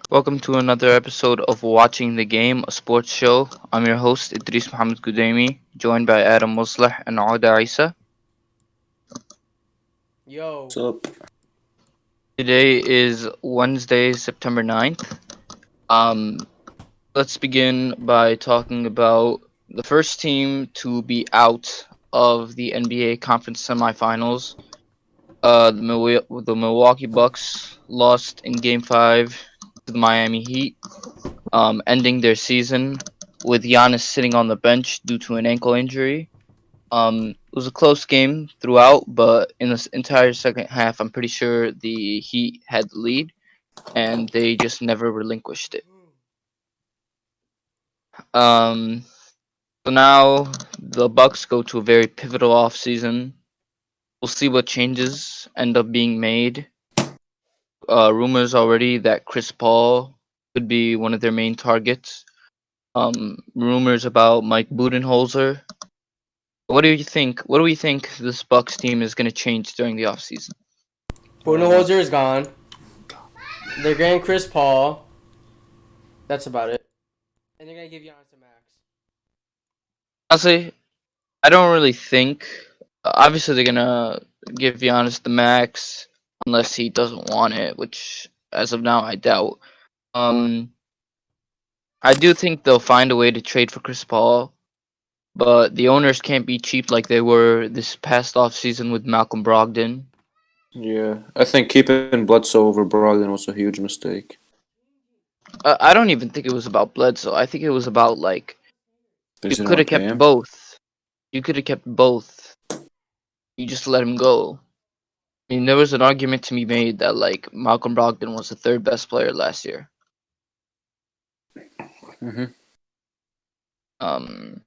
Welcome to another episode of Watching the Game, a sports show. I'm your host, Idris Mohammed Kudaimi, joined by Adam Musleh and Auda Isa. Yo, What's up? Today is Wednesday, September 9th. Um, let's begin by talking about the first team to be out of the NBA Conference Semifinals. The Milwaukee Bucks lost in Game 5 to the Miami Heat, ending their season with Giannis sitting on the bench due to an ankle injury. It was a close game throughout, but in this entire second half, I'm pretty sure the Heat had the lead, and they just never relinquished it. Um, so now the Bucks go to a very pivotal offseason. We'll see what changes end up being made. Rumors already that Chris Paul could be one of their main targets. Rumors about Mike Budenholzer. What do you think? What do we think this Bucks team is going to change during the offseason? Budenholzer is gone. They're getting Chris Paul. That's about it. And they're gonna give Giannis a max. Honestly, I don't really think. Obviously, they're gonna give Giannis the max unless he doesn't want it, which as of now I doubt. Um, I do think they'll find a way to trade for Chris Paul, but the owners can't be cheap like they were this past offseason with Malcolm Brogdon. Yeah, I think keeping Bledsoe over Brogdon was a huge mistake. I don't even think it was about Bledsoe. I think it was about like They you just didn't could have want to pay kept him. both. You could have kept both. You just let him go. I mean, there was an argument to be made that like Malcolm Brogdon was the third best player last year. hmm Um,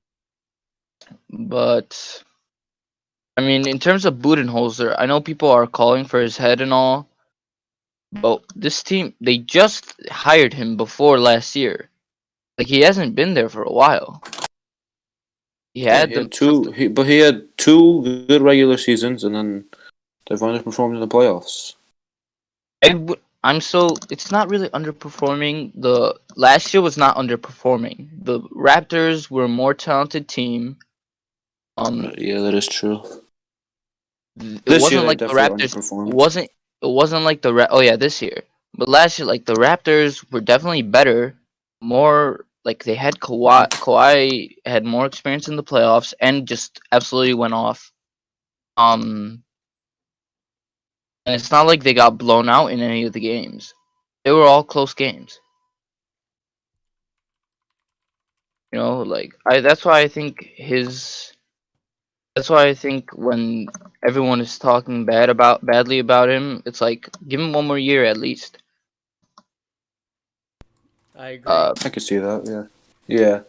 but I mean, in terms of Budenholzer, I know people are calling for his head and all, but this team they just hired him before last year. Like he hasn't been there for a while. He Yeah, had he them. had he had two good regular seasons, and then they've underperformed in the playoffs. I'm so it's not really underperforming. The last year was not underperforming. The Raptors were a more talented team. Yeah, that is true. It This year wasn't they like the definitely Raptors underperformed. wasn't it wasn't like oh yeah, this year. But last year like the Raptors were definitely better, more like they had Kawhi had more experience in the playoffs and just absolutely went off. Um and it's not like they got blown out in any of the games. They were all close games. You know, like I that's why I think his that's why I think when everyone is talking badly about him, it's like give him one more year at least. I agree. Uh I could see that. Yeah, yeah.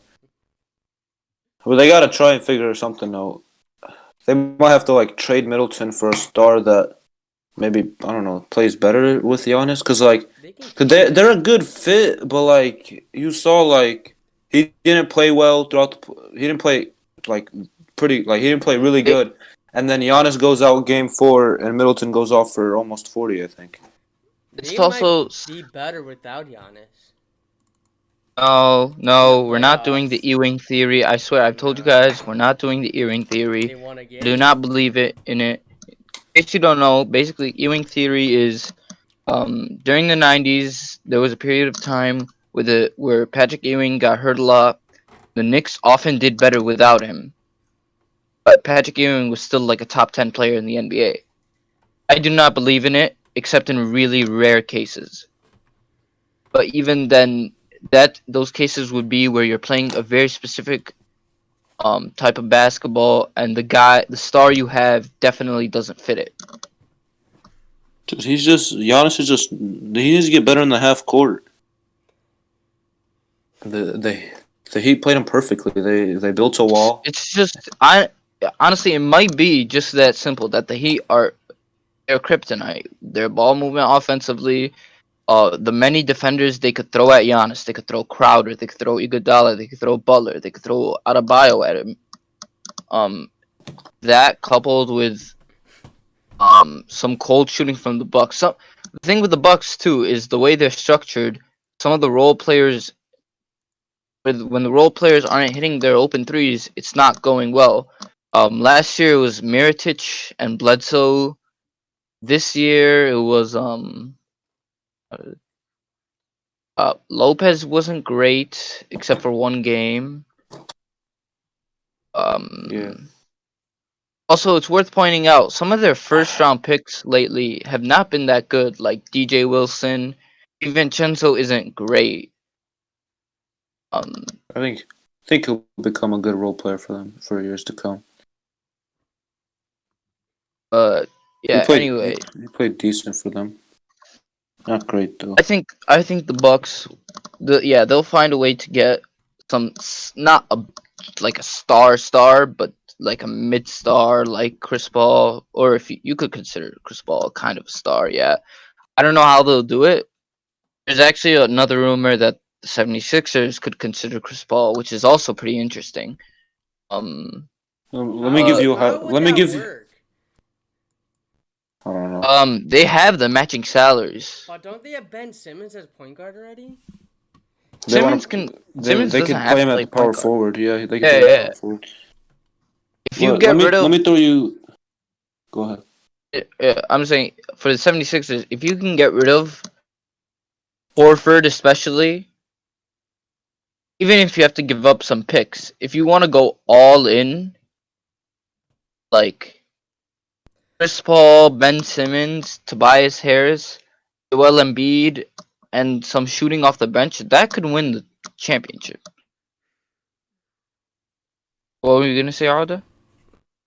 Well, they gotta try and figure something out. They might have to like trade Middleton for a star that maybe I don't know plays better with Giannis, because like They can 'cause keep they're a good fit, but like you saw like he didn't play well throughout he didn't play like he didn't play really it, good, and then Giannis goes out game 4 and Middleton goes off for almost 40, I think. it's They might also be better without Giannis in the no, we're not doing the playoffs. Ewing theory. I swear I've told you Nah, guys we're not doing the Ewing theory. they won a Do game. not believe it in it. In case you don't know, basically Ewing theory is during the 90s there was a period of time where Patrick Ewing got hurt a lot. The Knicks often did better without him. But Patrick Ewing was still like a top 10 player in the NBA. I do not believe in it, except in really rare cases. But even then, those cases would be where you're playing a very specific type of basketball, and the star you have, definitely doesn't fit it. Giannis is just he needs to get better in the half court. The Heat played him perfectly. They built a wall. It's just I honestly, it might be just that simple that the Heat are their kryptonite. Their ball movement offensively. The many defenders they could throw at Giannis. They could throw Crowder. They could throw Iguodala. They could throw Butler. They could throw Adebayo at him. Um, that coupled with some cold shooting from the Bucks. The thing with the Bucks too is the way they're structured. some of the role players, when the role players aren't hitting their open threes, it's not going well. Last year it was Mirotic and Bledsoe. This year it was Lopez wasn't great except for one game. Yeah. Also, it's worth pointing out some of their first round picks lately have not been that good. Like DJ Wilson, DiVincenzo isn't great. I think he'll become a good role player for them for years to come. But He yeah. played Anyway, he played decent for them. Not great though. I think the Bucks, they'll find a way to get not a like a star, but like a mid star like Chris Paul, or if you could consider Chris Paul kind of a star. Yeah, I don't know how they'll do it. There's actually another rumor that the 76ers could consider Chris Paul, which is also pretty interesting. Let me give you How would that work? I don't know. They have the matching salaries. But don't they have Ben Simmons as point guard already? Simmons They doesn't could have play to him at play the power point guard. forward. Yeah, they could Yeah, play yeah. power forward. If you get rid of, let me throw you. Go ahead. I'm saying for the 76ers, if you can get rid of Horford, especially, even if you have to give up some picks, if you want to go all in, like Chris Paul, Ben Simmons, Tobias Harris, Joel Embiid, and some shooting off the bench, that could win the championship. What were you gonna say, Arda?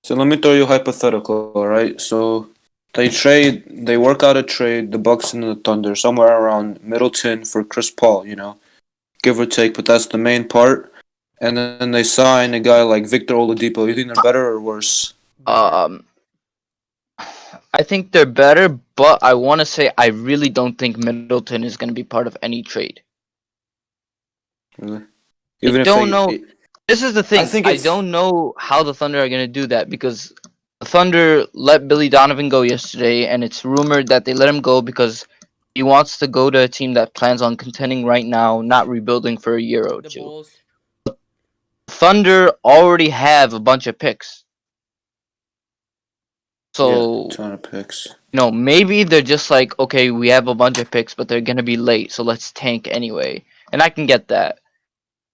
So let me throw you a hypothetical. All right. So they work out a trade, the Bucks and the Thunder, somewhere around Middleton for Chris Paul. Give or take, but that's the main part. And then they sign a guy like Victor Oladipo. You think they're better or worse? I think they're better, but I want to say I really don't think Middleton is going to be part of any trade. Really? I don't know. This is the thing. think I don't know how the Thunder are going to do that because the Thunder let Billy Donovan go yesterday, and it's rumored that they let him go because he wants to go to a team that plans on contending right now, not rebuilding for a year or The two. Bulls. Thunder already have a bunch of picks. So, ton of picks. maybe they're just like, okay, we have a bunch of picks, but they're gonna be late, so let's tank anyway. And I can get that.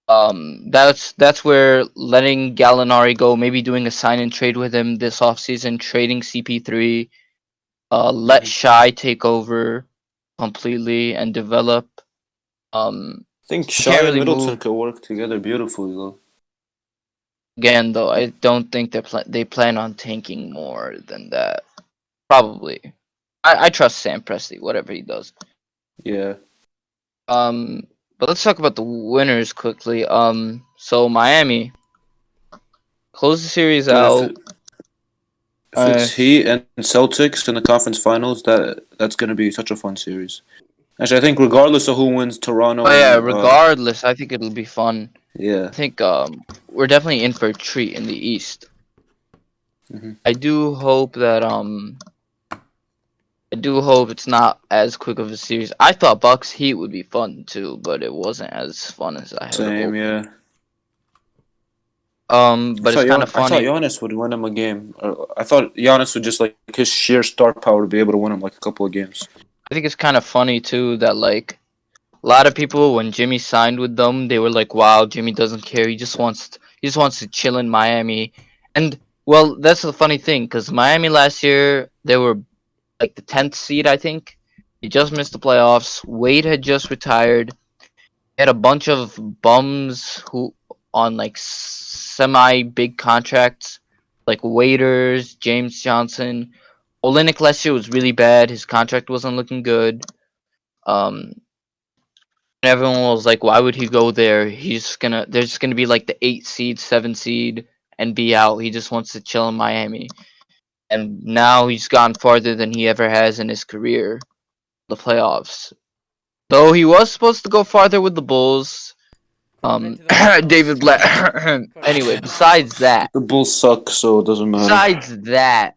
That's where letting Gallinari go, maybe doing a sign and trade with him this offseason, trading CP3, let Shai take over completely and develop. I think can't Shai and really Middleton move. could work together beautifully though. Again, though, I don't think they plan on tanking more than that. Probably. I trust Sam Presti, whatever he does. Yeah. But let's talk about the winners quickly. So Miami closed the series out. If it's Heat and Celtics in the conference finals, that's gonna be such a fun series. Actually, I think regardless of who wins, Toronto. Oh yeah, regardless, I think it'll be fun. Yeah. I think we're definitely in for a treat in the East. I do hope that it's not as quick of a series. I thought Bucks Heat would be fun too, but it wasn't as fun as I had hoped. Yeah. But it's kind of funny. I thought Giannis would win him a game. I thought Giannis would just like his sheer star power to be able to win him like a couple of games. I think it's kind of funny too that like a lot of people when Jimmy signed with them, they were like, "Wow, Jimmy doesn't care. He just wants to chill in Miami." And well, that's the funny thing because Miami last year they were like the 10th seed, I think. He just missed the playoffs. Wade had just retired. He had a bunch of bums who on like semi big contracts, like waiters, James Johnson. Olynyk last year was really bad. His contract wasn't looking good. Everyone was like, "Why would he go there? They're just gonna be like the 8 seed, 7 seed, and be out. He just wants to chill in Miami." And now he's gone farther than he ever has in his career, the playoffs. Though he was supposed to go farther with the Bulls. David anyway, besides that. The Bulls suck, so it doesn't matter. Besides that,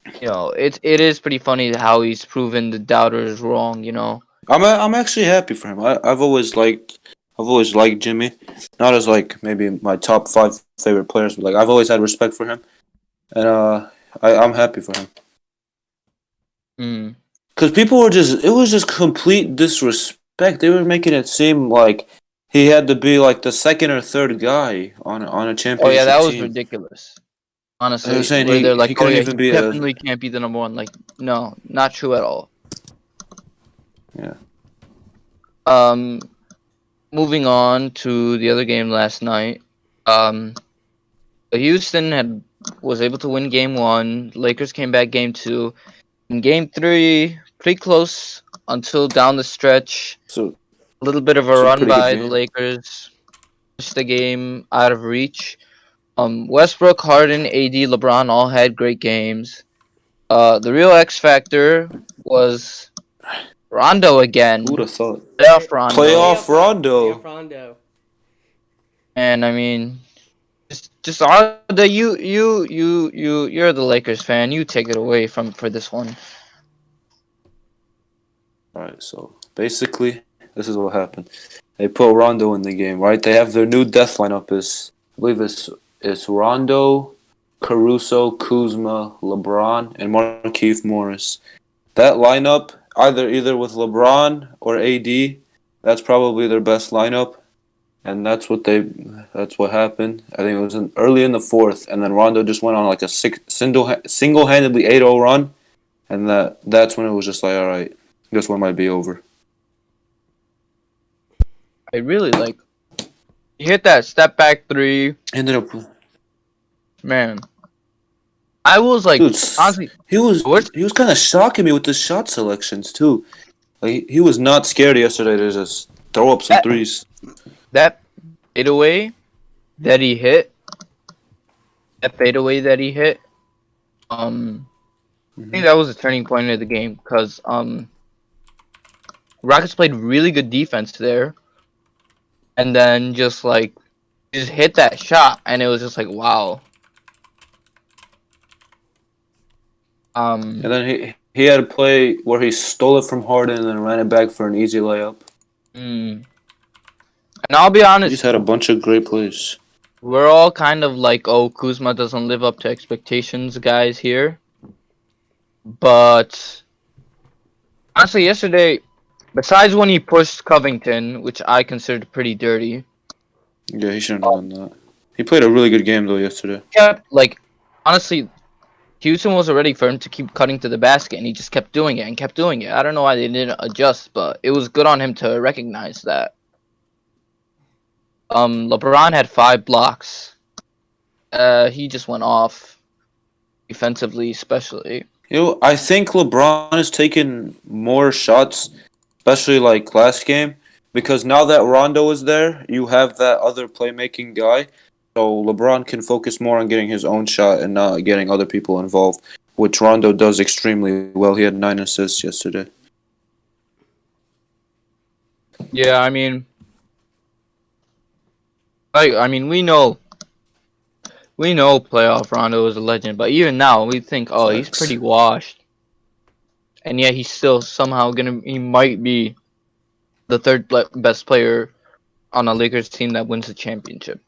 it is pretty funny how he's proven the doubters wrong, I'm actually happy for him. I've always liked Jimmy, not as like maybe my top 5 favorite players, but like I've always had respect for him, and I'm happy for him. Hmm. Because it was just complete disrespect. They were making it seem like he had to be like the second or third guy on a Oh yeah, championship that was team. ridiculous. They were Honestly, saying where they're like, he "Oh couldn't yeah, even he be a definitely can't be the number one." Like, no, not true at all. yeah. Um, moving on to the other game last night. Um, Houston was able to win game one. Lakers came back game two. In game three, pretty close until down the stretch. So A little bit of a it's a run pretty good by the game. Lakers. Pushed the game out of reach. Westbrook, Harden, AD, LeBron all had great games. The real X factor was Rondo Who would again. have thought? Playoff Rondo. Playoff Playoff Rondo. And I mean, just Rondo, you're the Lakers fan. You take it away for this one. Alright, so basically this is what happened. They put Rondo in the game, right? They have their new death lineup is I believe it's Rondo, Caruso, Kuzma, LeBron, and Markieff Morris. That lineup, either with LeBron or AD, that's probably their best lineup, and that's what happened. I think it was early in the fourth, and then Rondo just went on like a single-handedly 8-0 run, and that's when it was just like, all right, this one might be over. I really like. He hit that step back three, Ended up, man. I was like, dude. honestly, He was what he was kind of shocking me with the shot selections too. Like he was not scared yesterday to just throw up some that threes. that fadeaway that he hit, I think that was a turning point of the game because Rockets played really good defense there, and then just hit that shot, and it was just like wow. And then he had a play where he stole it from Harden and then ran it back for an easy layup. And I'll be He honest, just had a bunch of great plays. we're all kind of like, oh, Kuzma doesn't live up to expectations, guys here. But honestly, yesterday, besides when he pushed Covington, which I considered pretty dirty, Yeah, he shouldn't have done that. He played a really good game though yesterday. kept like honestly, Houston was ready for him to keep cutting to the basket, and he just kept doing it and kept doing it. I don't know why they didn't adjust, but it was good on him to recognize that. LeBron had 5 blocks. He just went off defensively, especially. I think LeBron has taken more shots, especially like last game, because now that Rondo is there, you have that other playmaking guy. So LeBron can focus more on getting his own shot and not getting other people involved, which Rondo does extremely well. He had 9 assists yesterday. Yeah, I mean, we know playoff Rondo is a legend, but even now we think, oh, he's Facts. pretty washed, and yet he's still somehow he might be the third best player on a Lakers team that wins the championship.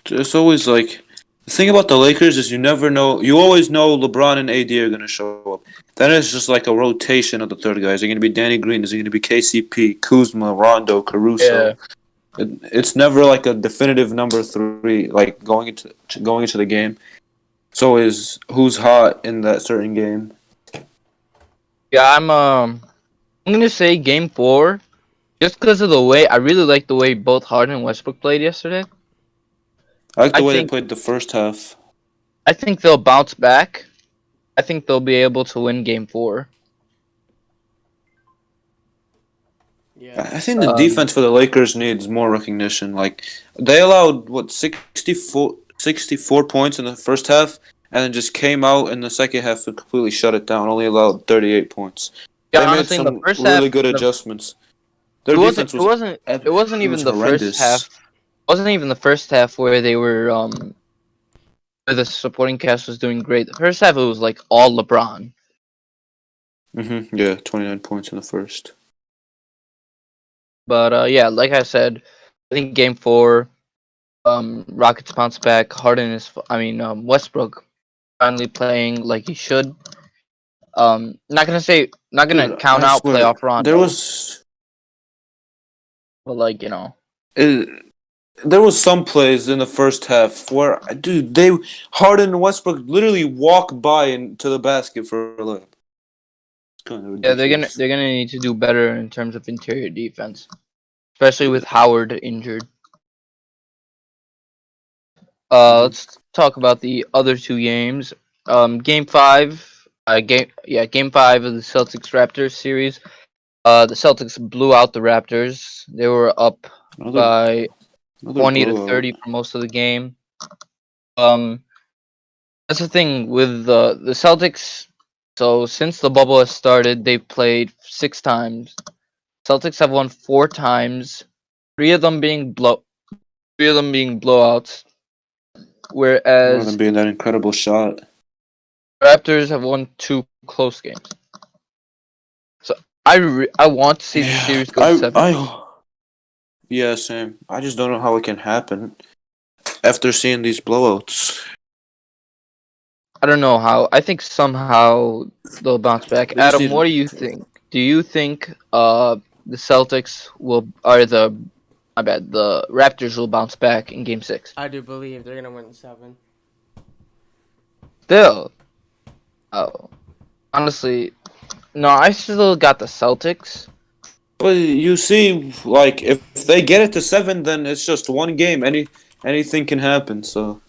It's always like the thing about the Lakers is you never know. You always know LeBron and AD are gonna show up. Then it's just like a rotation of the third guys. Is it gonna be Danny Green? Is it gonna be KCP, Kuzma, Rondo, Caruso? Yeah. It's never like a definitive number 3. Like going into the game. It's always who's hot in that certain game. Yeah, I'm gonna say game 4, just because of the way I really like the way both Harden and Westbrook played yesterday. I like the I way they think played the first half. I think they'll bounce back. I think they'll be able to win game 4. Yeah. I think the defense for the Lakers needs more recognition. Like they allowed 64 points in the first half, and then just came out in the second half and completely shut it down. Only allowed 38 points. Yeah, They made honestly, in the some first really half, good adjustments. Their it wasn't. defense It was wasn't. It wasn't it even was the horrendous. first half. Wasn't even the first half where they were where the supporting cast was doing great. The first half it was like all LeBron. Yeah, 29 points in the first. But yeah, like I said, I think Game 4, Rockets bounce back. Westbrook finally playing like he should. Not gonna Dude, count I out swear, playoff there Rondo, was but like you know, it, there was some plays in the first half where, dude, Harden and Westbrook literally walk by into the basket for a layup. It's kind of yeah, ridiculous. they're gonna need to do better in terms of interior defense, especially with Howard injured. Mhm. Let's talk about the other two games. Game 5, Game 5 of the Celtics Raptors series. The Celtics blew out the Raptors. They were up Another by another 20 to blowout. 30 for most of the game. Um, that's the thing with the Celtics. So since the bubble has started, they've played 6 times. Celtics have won 4 times, three of them being blowouts. One of them Whereas being that incredible shot. Raptors have won 2 close games. So I want to see this Yeah, series go to 7. yeah, same. I just don't know how it can happen after seeing these blowouts. I don't know how. I think somehow they'll bounce back. They just Adam, need. what do you think? Do you think the Celtics will or the my bad, the Raptors will bounce back in game 6? I do believe they're gonna win 7. Still. Oh. Honestly, no, I still got the Celtics. But you see, like if they get it to 7, then it's just one game. Anything can happen. So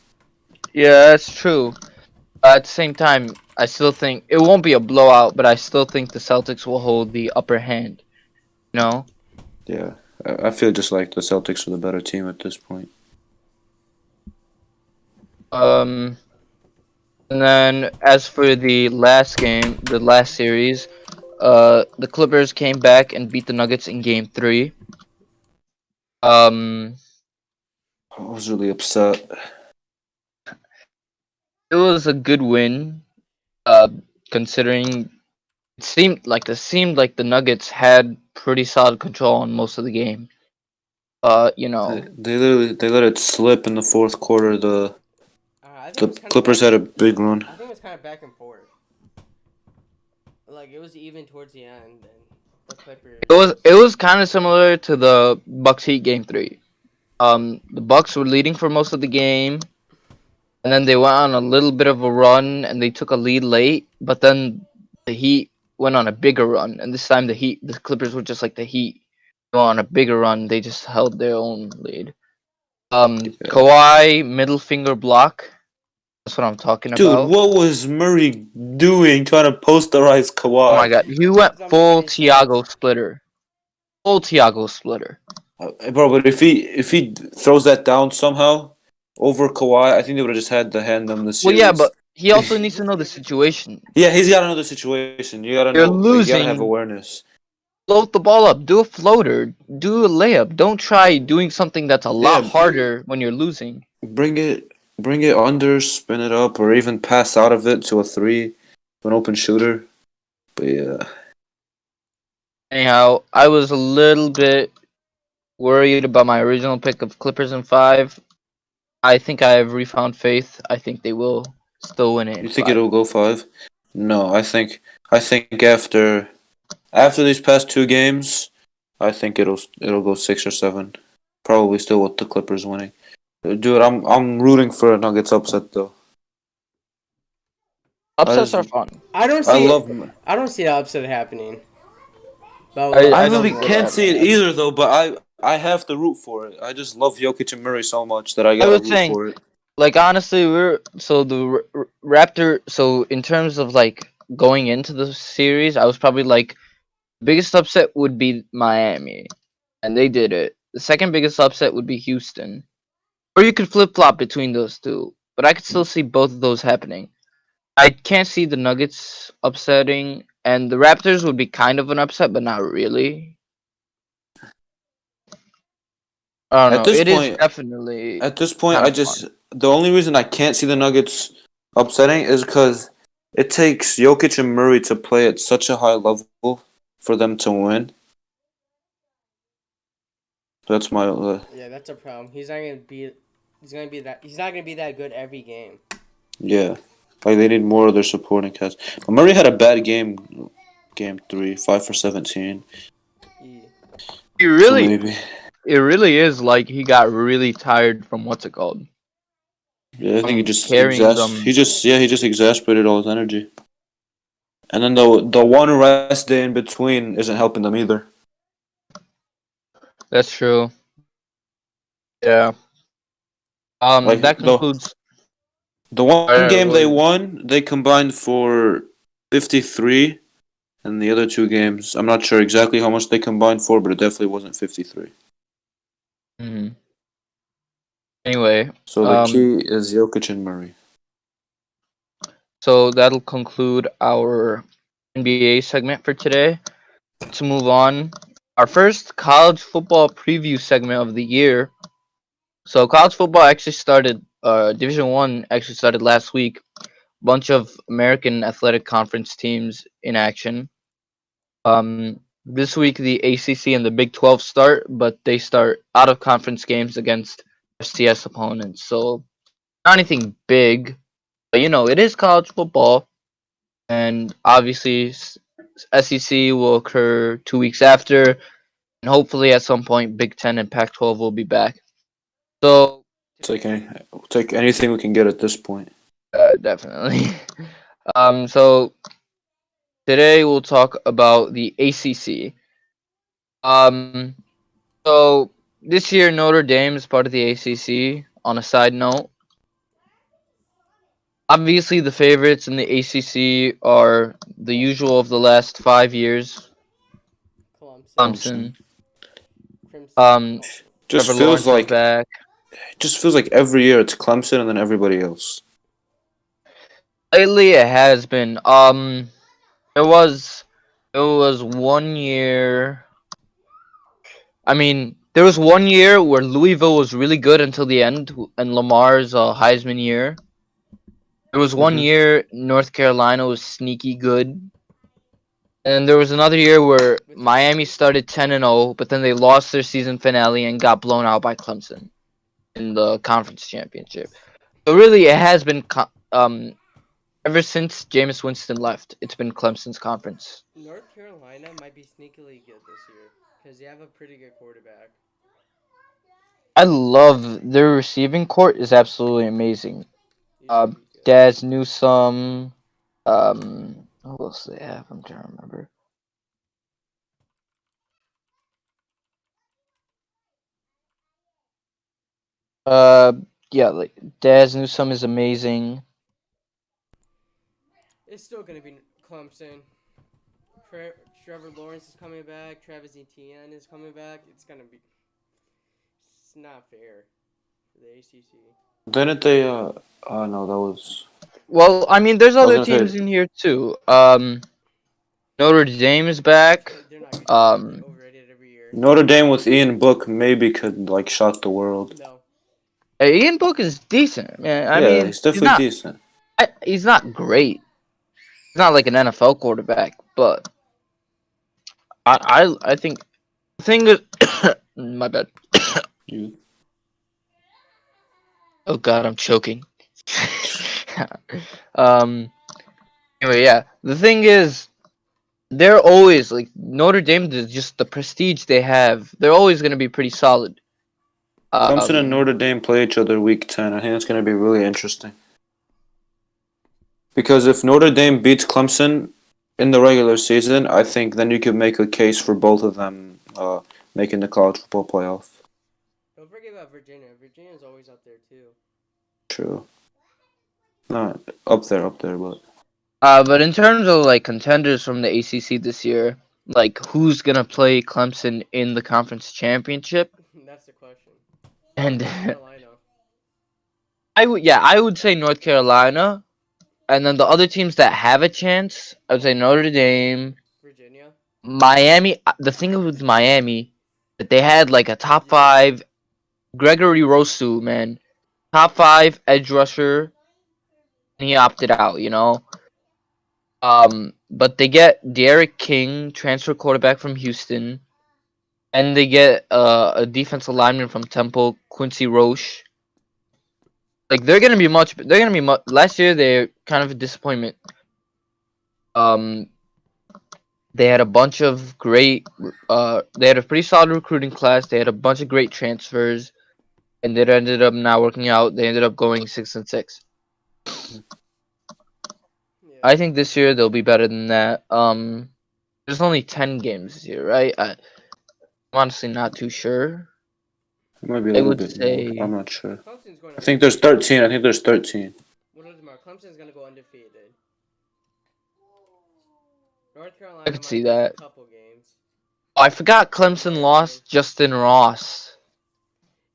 Yeah, that's true. At the same time, I still think it won't be a blowout, but I still think the Celtics will hold the upper hand. You know? yeah, I feel just like the Celtics are the better team at this point. Um And then as for the last game, the last series, the Clippers came back and beat the Nuggets in game 3. Um, I was really upset. it was a good win, uh, considering it seemed like the Nuggets had pretty solid control on most of the game. You know, They let it slip in the fourth quarter. I think The it was kind of Clippers back. had a big run. I think it was kind of back and forth. Like it was even towards the end, and the Clippers. it was kind of similar to the Bucks Heat game 3. The Bucks were leading for most of the game, and then they went on a little bit of a run and they took a lead late, but then the Heat went on a bigger run, and this time the Clippers were just like the Heat. Go on a bigger run, they just held their own lead. Yeah. Kawhi middle finger block. That's what I'm talking Dude, about. what was Murray doing trying to posterize Oh my Kawhi? god, he That went doesn't make full any sense. Tiago splitter. Full Tiago splitter. Bro, but if he throws that down somehow over Kawhi, I think they would have just had to hand them the Well, yeah, series. but he also needs to know the situation. Yeah, he's got another situation. You gotta You're know, like you gotta have losing. awareness. Float the ball up. Do a floater. Do a layup. Don't try doing something that's a lot Yeah, harder when you're losing. bring it under, spin it up, or even pass out of it to a three, to an open shooter. But yeah, Anyhow, I was a little bit worried about my original pick of Clippers in 5. I think I have refound faith. I think they will still win it in you think 5. it'll go 5? No, I think after these past 2 games, I think it'll go 6 or 7. Probably still with the Clippers winning. Dude, I'm rooting for a Nuggets upset though. I Upsets just are fun. I don't I see. love. I don't see the upset happening. But I I don't really see it can't see it happening. either though, but I have to root for it. I just love Jokic and Murray so much that I I gotta was root saying, for it. like honestly, Raptor. So in terms of like going into the series, I was probably like biggest upset would be Miami, and they did it. The second biggest upset would be Houston, or you could flip flop between those two. But I could still see both of those happening. I can't see the Nuggets upsetting, and the Raptors would be kind of an upset, but not really. I don't At know. this It is point, definitely at this point, kind I of fun. just the only reason I can't see the Nuggets upsetting is because it takes Jokic and Murray to play at such a high level for them to win. That's my. Yeah, that's a problem. He's not gonna be. He's not gonna be that good every game. Yeah, like they need more of their supporting cast. But Murray had a bad game, game 3, 5 for 17. Yeah. He So really, maybe. it really is like he got really tired from what's it called? Yeah, I think Carrying them. he just exasperated all his energy. And then the one rest day in between isn't helping them either. That's true. Yeah. Like That concludes. the one game What they is it? won, they combined for 53, and the other two games, I'm not sure exactly how much they combined for, but it definitely wasn't 53. Mhm. Anyway, So the key is Jokic and Murray. so that'll conclude our NBA segment for today. To move on, our first college football preview segment of the year. So college football actually started. Division One actually started last week. Bunch of American Athletic Conference teams in action. This week the ACC and the Big 12 start, but they start out of conference games against FCS opponents. So not anything big, but it is college football, and obviously SEC will occur 2 weeks after, and hopefully at some point Big 10 and Pac-12 will be back. So We'll take anything we can get at this point. definitely. So today we'll talk about the ACC. Um, so this year Notre Dame is part of the ACC. On a side note, obviously the favorites in the ACC are the usual of the last 5 years. Clemson. Crimson. Just Trevor feels Lawrence is like back. every year it's Clemson and then everybody else. Lately, it has been. There was 1 year. I mean, there was 1 year where Louisville was really good until the end, and Lamar's Heisman year. There was one Mhm. year North Carolina was sneaky good, and there was another year where Miami started 10-0, but then they lost their season finale and got blown out by Clemson in the conference championship. So really, it has been ever since Jameis Winston left. It's been Clemson's conference. North Carolina might be sneakily good this year because they have a pretty good quarterback. I love their receiving court is absolutely amazing. He's really good. Daz Newsome. Who else do they have? I'm trying to remember. Uh, yeah, like Daz Newsome is amazing. It's still gonna be Clemson. Trevor Lawrence is coming back. Travis Etienne is coming back. It's gonna be. It's not fair for the ACC. Didn't they? No, that was. Well, I mean, there's I was other gonna say teams in here too. Notre Dame is back. They're not gonna. They're Um, overrated every year. Notre Dame with Ian Book maybe could like shock the world. No. Ian Book is decent, man. I Yeah, mean, he's definitely decent. he's not great. He's not like an NFL quarterback, but I think the thing is, my bad. You. Oh God, I'm choking. um. Anyway, yeah. The thing is, they're always like Notre Dame. Just the prestige they have. They're always going to be pretty solid. Clemson and Um. Notre Dame play each other week 10. I think that's gonna be really interesting. Because if Notre Dame beats Clemson in the regular season, I think then you could make a case for both of them making the college football playoff. Don't forget about Virginia. Virginia's always up there too. True. Not up there, but But in terms of like contenders from the ACC this year, like who's gonna play Clemson in the conference championship? That's the question. And Carolina. I would say North Carolina, and then the other teams that have a chance, I would say Notre Dame, Virginia. Miami. The thing with Miami, that they had like a top five Gregory Rosu, man, top five edge rusher, and he opted out. But they get Derek King, transfer quarterback from Houston, and they get a defensive lineman from Temple, Quincy Roche. Like they're gonna be much. They're gonna be much. Last year they're kind of a disappointment. Um, they had a bunch of great. They had a pretty solid recruiting class. They had a bunch of great transfers, and it ended up not working out. They ended up going 6-6. Yeah. I think this year they'll be better than that. There's only 10 games this year, right? I'm honestly not too sure. It might be a I little would bit more. I'm say not sure. Clemson's going I think there's undefeated. 13. I think there's 13. What is tomorrow? Clemson's gonna go undefeated. North I Carolina could might see lose that. a couple games. I forgot Clemson lost Justin Ross.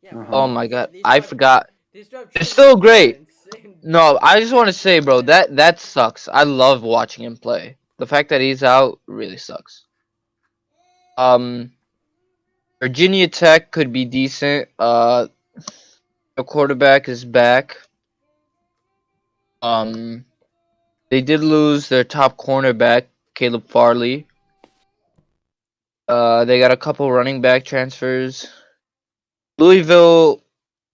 Yeah, Uh-huh. Oh but my god, they I still have forgot. they still have They're Trevor still great. Lawrence. No, I just want to say, bro, that sucks. I love watching him play. The fact that he's out really sucks. Um, Virginia Tech could be decent. The quarterback is back. Um, they did lose their top cornerback, Caleb Farley. They got a couple running back transfers. Louisville,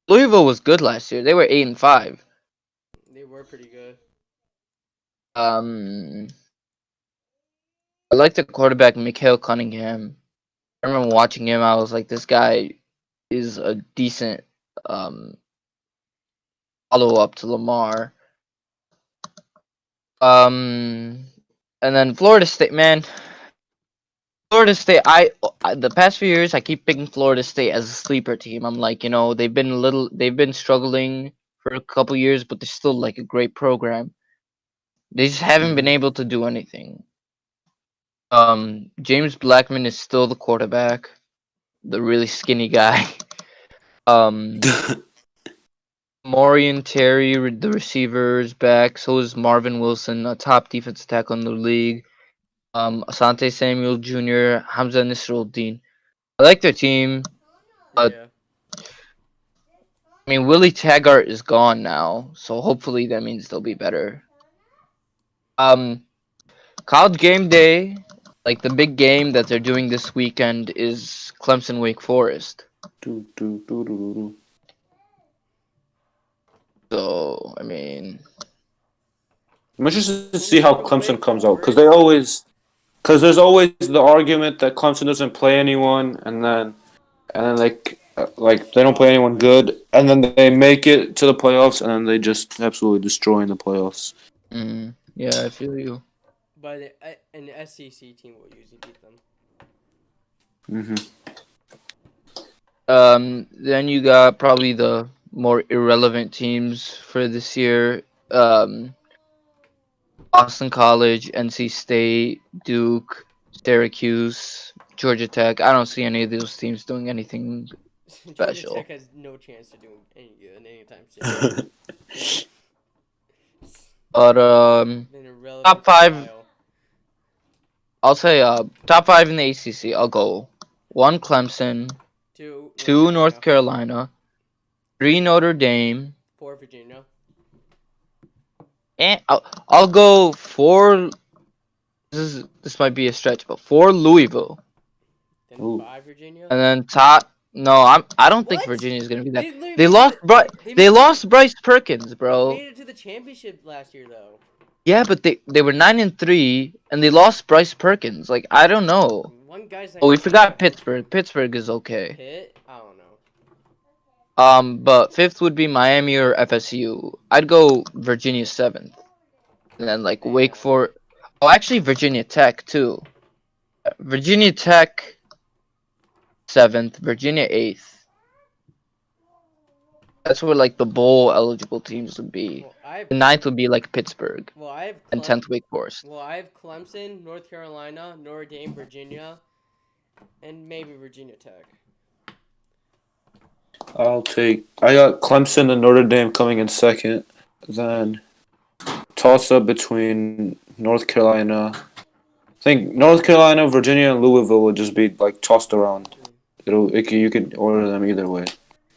Louisville was good last year. They were 8-5. They were pretty good. Um, I like the quarterback, Mikhail Cunningham. I remember watching him. I was like, this guy is a decent um follow up to Lamar. Um, and then Florida State, man. Florida State, the past few years I keep picking Florida State as a sleeper team. I'm like, they've been struggling for a couple years, but they're still like a great program. They just haven't been Mhm. able to do anything. James Blackman is still the quarterback, the really skinny guy. Um, Maurian Terry, the receiver, is back. So is Marvin Wilson, a top defensive tackle in the league. Asante Samuel Jr., Hamza Nasruddin. I like their team. But Yeah. I mean, Willie Taggart is gone now, so hopefully that means they'll be better. Um, College game day, like the big game that they're doing this weekend is Clemson Wake Forest. Do, do, do, do, do, do. So I mean, I'm interested to see Losing how to Clemson Wake comes out Forest. because there's always the argument that Clemson doesn't play anyone, and then like they don't play anyone good, and then they make it to the playoffs, and then they just absolutely destroy in the playoffs. yeah, I feel you. But an SEC team will usually beat them. Hmm. Then you got probably the more irrelevant teams for this year. Boston College, NC State, Duke, Syracuse, Georgia Tech. I don't see any of those teams doing anything Georgia special. Tech has no chance to do any good anytime soon. But Been top irrelevant for a five, while. I'll say top five in the ACC. I'll go one Clemson, Two, North two North Carolina. Carolina, three Notre Dame, Four, Virginia. and I'll go four. This might be a stretch, but four Louisville, Then Ooh. five, Virginia. and then top. No, I don't think What? Virginia's gonna be that. They literally They made it lost to Bryce. they They made it lost Bryce Perkins, they bro. made it to the championship last year though. Yeah, but they were 9-3 and they lost Bryce Perkins. Like I don't know. One guy's not Oh, we gonna come forgot back. Pittsburgh. Pittsburgh is okay. Pitt? I don't know. But fifth would be Miami or FSU. I'd go Virginia seventh, and then like Wake Damn. Forest. Oh, actually Virginia Tech too. Virginia Tech seventh, Virginia eighth. That's where like the bowl eligible teams would be. Well, I have The ninth would be like Pittsburgh, well, I have and 10th Wake Forest. well, I have Clemson, North Carolina, Notre Dame, Virginia, and maybe Virginia Tech. I got Clemson and Notre Dame coming in second. Then toss up between North Carolina. I think North Carolina, Virginia, and Louisville would just be like tossed around. You could order them either way,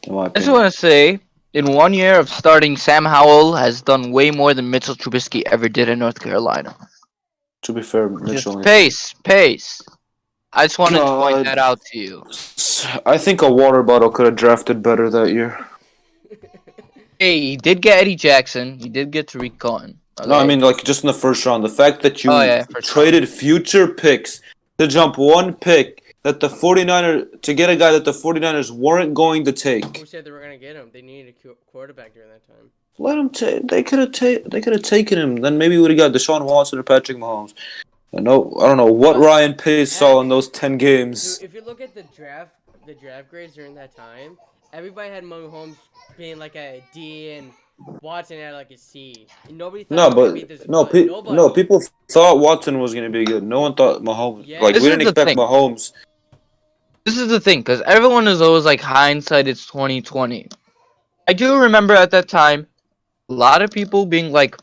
in my I just opinion. want to say, in 1 year of starting, Sam Howell has done way more than Mitchell Trubisky ever did in North Carolina. To be fair, Mitchell. Just pace. I just wanted to point God. that out to you. I think a water bottle could have drafted better that year. Hey, he did get Eddie Jackson. He did get Tariq Cohen. No, I Okay. mean like just in the first round. The fact that Oh you yeah, for sure. traded future picks to jump one pick that the 49ers to get a guy that the 49ers weren't going to take. Who said they were gonna get him? They needed a quarterback during that time. Let them take. They could have taken him. Then maybe we would have got Deshaun Watson or Patrick Mahomes. I don't know what Ryan Pace saw in those 10 games. Dude, if you look at the draft grades during that time, everybody had Mahomes being like a D and Watson had like a C. And nobody thought People thought Watson was gonna be good. No one thought Mahomes. Yeah. Like This we is didn't the expect thing. Mahomes. This is the thing, because everyone is always like hindsight. It's 2020. I do remember at that time, a lot of people being like,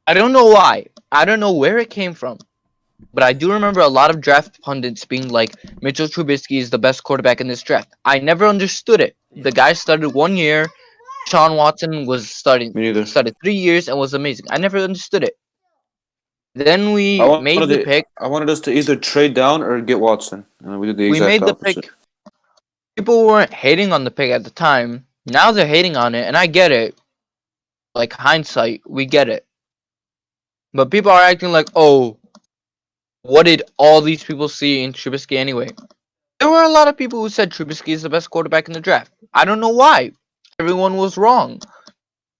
I don't know why. I don't know where it came from. But I do remember a lot of draft pundits being like, Mitchell Trubisky is the best quarterback in this draft. I never understood it. The guy started 1 year. Sean Watson was started Me neither. 3 years and was amazing. I never understood it. Then I we made the pick. I wanted us to either trade down or get Watson, and we did the We exact made the opposite. pick. People weren't hating on the pick at the time. Now they're hating on it, and I get it. Like hindsight, we get it. But people are acting like, oh, what did all these people see in Trubisky anyway? There were a lot of people who said Trubisky is the best quarterback in the draft. I don't know why. Everyone was wrong.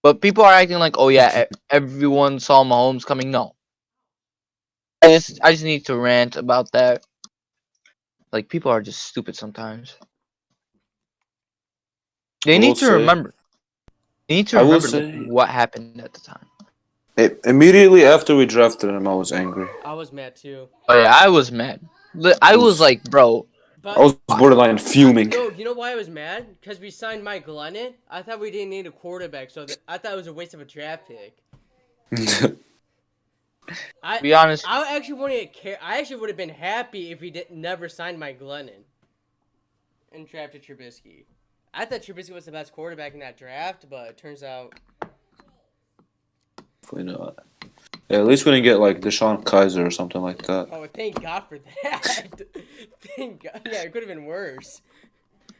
But people are acting like, oh yeah, everyone saw Mahomes coming. No. I just need to rant about that. Like, people are just stupid sometimes. They need to remember. They need to remember what happened at the time. Immediately after we drafted him, I was angry. I was mad too. Oh yeah, I was mad. I was like, bro. But I was borderline fuming. No, you know why I was mad? Because we signed Mike Glennon. I thought we didn't need a quarterback, so I thought it was a waste of a draft pick. To be honest, I actually wouldn't care. I actually would have been happy if we never signed Mike Glennon and drafted Trubisky. I thought Trubisky was the best quarterback in that draft, but it turns out. Definitely not. Yeah, at least we didn't get like Deshaun Kaiser or something like that. Oh, thank God for that. Thank God. Yeah, it could have been worse.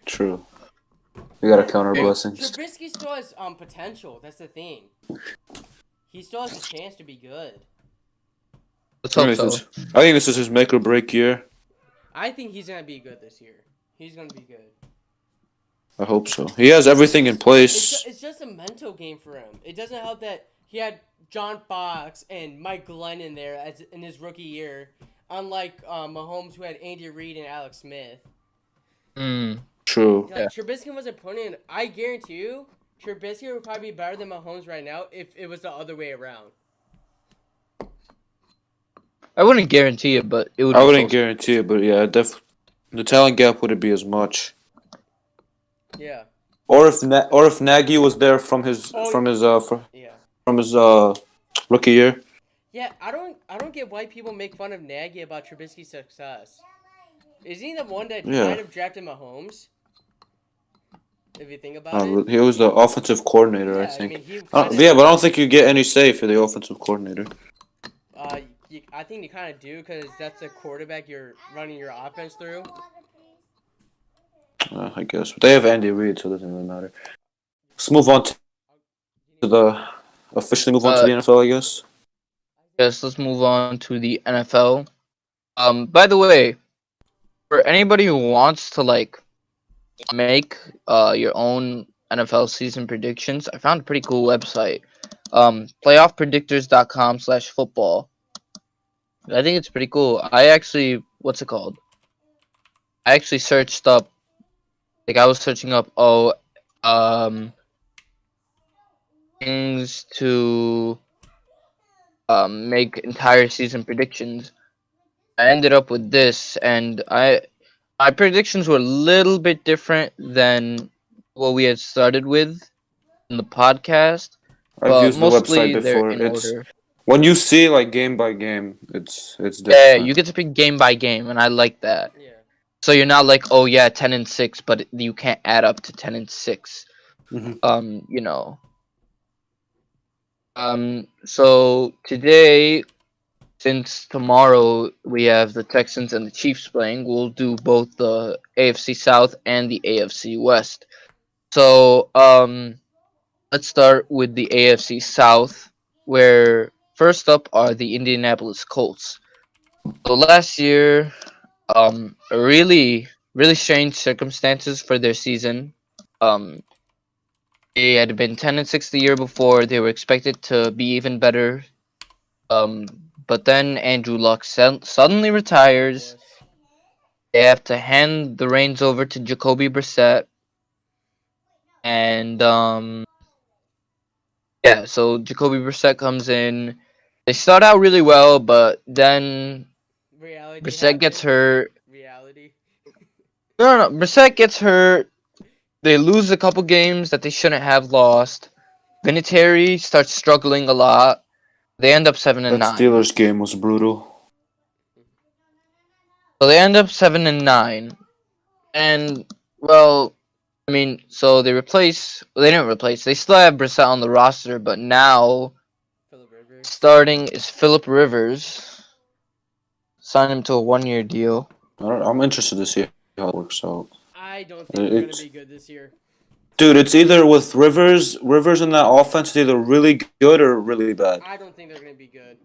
True. We gotta count our blessings. Trubisky still has potential. That's the thing. He still has a chance to be good. let's hope so. I think this is his make or break year. I think he's gonna be good this year. He's gonna be good. I hope so. He has everything in place. It's just a mental game for him. It doesn't help that he had John Fox and Mike Glennon there in his rookie year, unlike Mahomes, who had Andy Reid and Alex Smith. True. Like, Trubisky wasn't putting in. I guarantee you, Trubisky would probably be better than Mahomes right now if it was the other way around. I wouldn't guarantee it, but it would. I wouldn't guarantee it, but yeah, the talent gap wouldn't be as much. Yeah. Or if Nagy was there from his rookie year. Yeah, I don't get why people make fun of Nagy about Trubisky's success. Isn't he the one that might have drafted Mahomes? If you think about it. He was the offensive coordinator, I think. But I don't think you get any say for the offensive coordinator. I think you kind of do, because that's the quarterback you're running your offense through. I guess. But they have Andy Reid, so it doesn't really matter. Let's move on to the NFL, I guess. Yes, let's move on to the NFL. By the way, for anybody who wants to make your own NFL season predictions, I found a pretty cool website. Playoffpredictors.com/football. I think it's pretty cool. I actually searched up. I was searching up things to make entire season predictions. I ended up with this, and my predictions were a little bit different than what we had started with in the podcast. I've used the website before. When you see game by game, it's different. Yeah, you get to pick game by game, and I like that. Yeah. So you're not 10-6, but you can't add up to 10-6. Mm-hmm. So today since tomorrow we have the Texans and the Chiefs playing, we'll do both the AFC South and the AFC West. So, let's start with the AFC South, where first up are the Indianapolis Colts. So last year, really strange circumstances for their season. Um, they had been 10-6 the year before. They were expected to be even better. Um, but then Andrew Luck suddenly retires. Wuss. They have to hand the reins over to Jacoby Brissett, and yeah. So Jacoby Brissett comes in. They start out really well, but then Reality Brissett gets happened. hurt. Reality. No. Brissett gets hurt. They lose a couple games that they shouldn't have lost. Vinatieri starts struggling a lot. They end up seven and That nine. Steelers game was brutal. So they end up 7-9, and well, I mean, so they replace. Well, they didn't replace. They still have Brissett on the roster, but now Philip Rivers. starting is Philip Rivers. Sign him to a 1-year deal. I'm interested to see how it works out. I don't think they're gonna It's be good this year. dude. It's either with Rivers in that offense is either really good or really bad. I don't think they're gonna be good.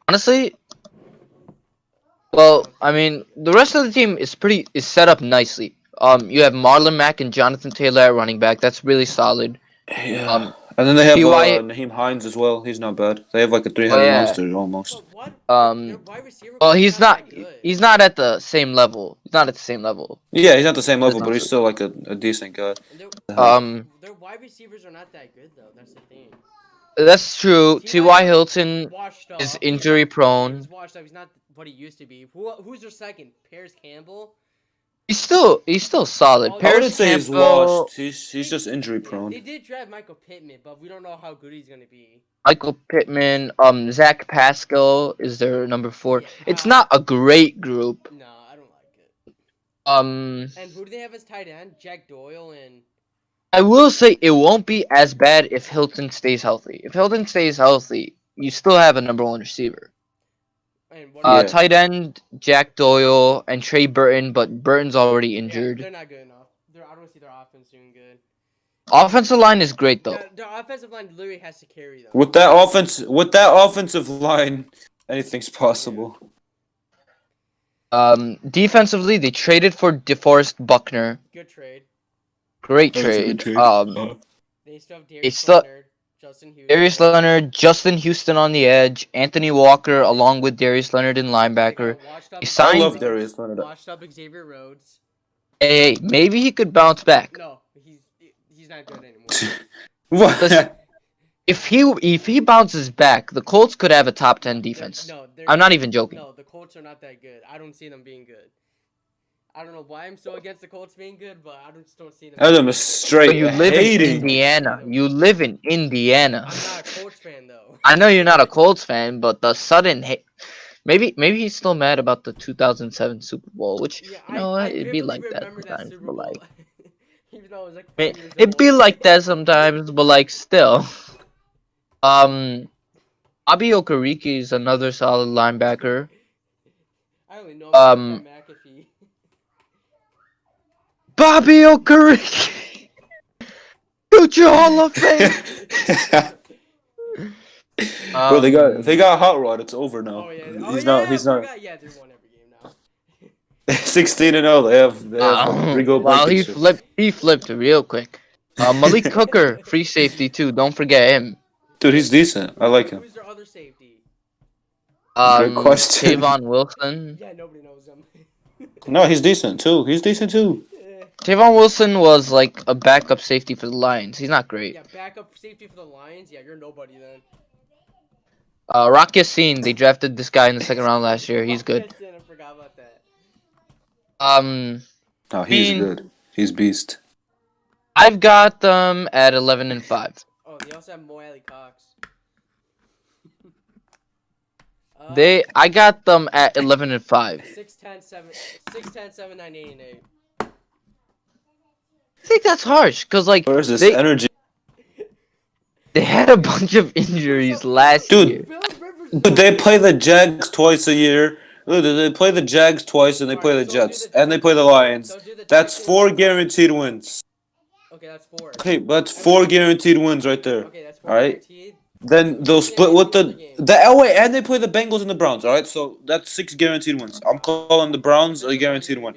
Honestly, well, I mean, the rest of the team is set up nicely. You have Marlon Mack and Jonathan Taylor at running back. That's really solid. Yeah. And then they have T.Y. Naheem Hines as well. He's not bad. They have like a three-headed Oh yeah. monster almost. But what? Their Um, wide receiver well, core is he's not. that good. He's not at the same level. He's not at the same level. Yeah, he's not the same That is level, not but he's true. still like a decent guy. And their wide receivers are not that good though. That's the thing. That's true. T.Y. Hilton Washed is up. injury prone. He's washed up. He's not what he used to be. Who's their second? Paris Campbell. He's still solid. I I Paris wouldn't say he's Campbell, washed. He's just injury prone. They did draft Michael Pittman, but we don't know how good he's gonna be. Michael Pittman, Zach Pascal is their number 4. Yeah, It's not a great group. No, I don't like it. Um, And who do they have as tight end? Jack Doyle and. I will say it won't be as bad if Hilton stays healthy. If Hilton stays healthy, you still have a number 1 receiver. And what Yeah. Tight end Jack Doyle and Trey Burton, but Burton's already Yeah, injured. they're not good enough. I don't see their offense doing good. Offensive line is great though. Their offensive line literally has to carry them. With that offensive line, anything's possible. Defensively, they traded for DeForest Buckner. Good trade. Great That was a trade. good trade. They still have It's Darius still- Leonard, Justin Houston. Darius Leonard, Justin Houston on the edge, Anthony Walker along with Darius Leonard in They linebacker. got washed up He signed- I love Darius Leonard. Washed up Xavier Rhodes. Hey, maybe he could bounce back. No, he's not good anymore. What? Listen, if he bounces back, the Colts could have a top 10 defense. They're I'm not even joking. No, the Colts are not that good. I don't see them being good. I don't know why I'm so against the Colts being good, but I just don't see them. Adam is But straight you live in hating. Indiana. You live in Indiana. I'm not a Colts fan though. I know you're not a Colts fan, but the sudden hate. Maybe he's still mad about the 2007 Super Bowl, which Yeah, you know I it'd be vividly like that remember sometimes, Super but Bowl. like Even though it was like 5 years it'd be old. like that sometimes, but like still. Bobby Okereke is another solid linebacker. I only know Um, McAfee. Bobby Okereke, future Hall of Fame. Bro, they got Hot Rod. It's over now. Oh yeah. He's I not. forgot. Yeah, they won every game now. 16-0. They have three goal Wow, he Blankenship. flipped real quick. Malik Hooker, free safety too. Don't forget him. Dude, he's decent. I like him. Who's their other safety? Great question. Tavon Wilson. Yeah, nobody knows him. No, he's decent too. Yeah. Tavon Wilson was like a backup safety for the Lions. He's not great. Yeah, backup safety for the Lions. Yeah, you're nobody then. Rock Yassin, they drafted this guy in the second round last year. He's good. Yes, I forgot about that. No, he's mean- good. He's beast. I've got them at 11-5. Oh, they also have Mo Alley Cox. I got them at 11-5. 6'10", 7, 9, 8, and 8. I think that's harsh because like Where's this they, energy? they had a bunch of injuries last Dude. year. Bill Rivers But they play the Jags twice a year. They play the Jags twice, and they play the Jets, and they play the Lions. That's 4 guaranteed wins. Okay, that's 4. Okay, but that's 4 guaranteed wins right there. Okay, that's 4 All right. guaranteed. Then they'll split with the Elway, and they play the Bengals and the Browns. All right, so that's 6 guaranteed wins. I'm calling the Browns a guaranteed win.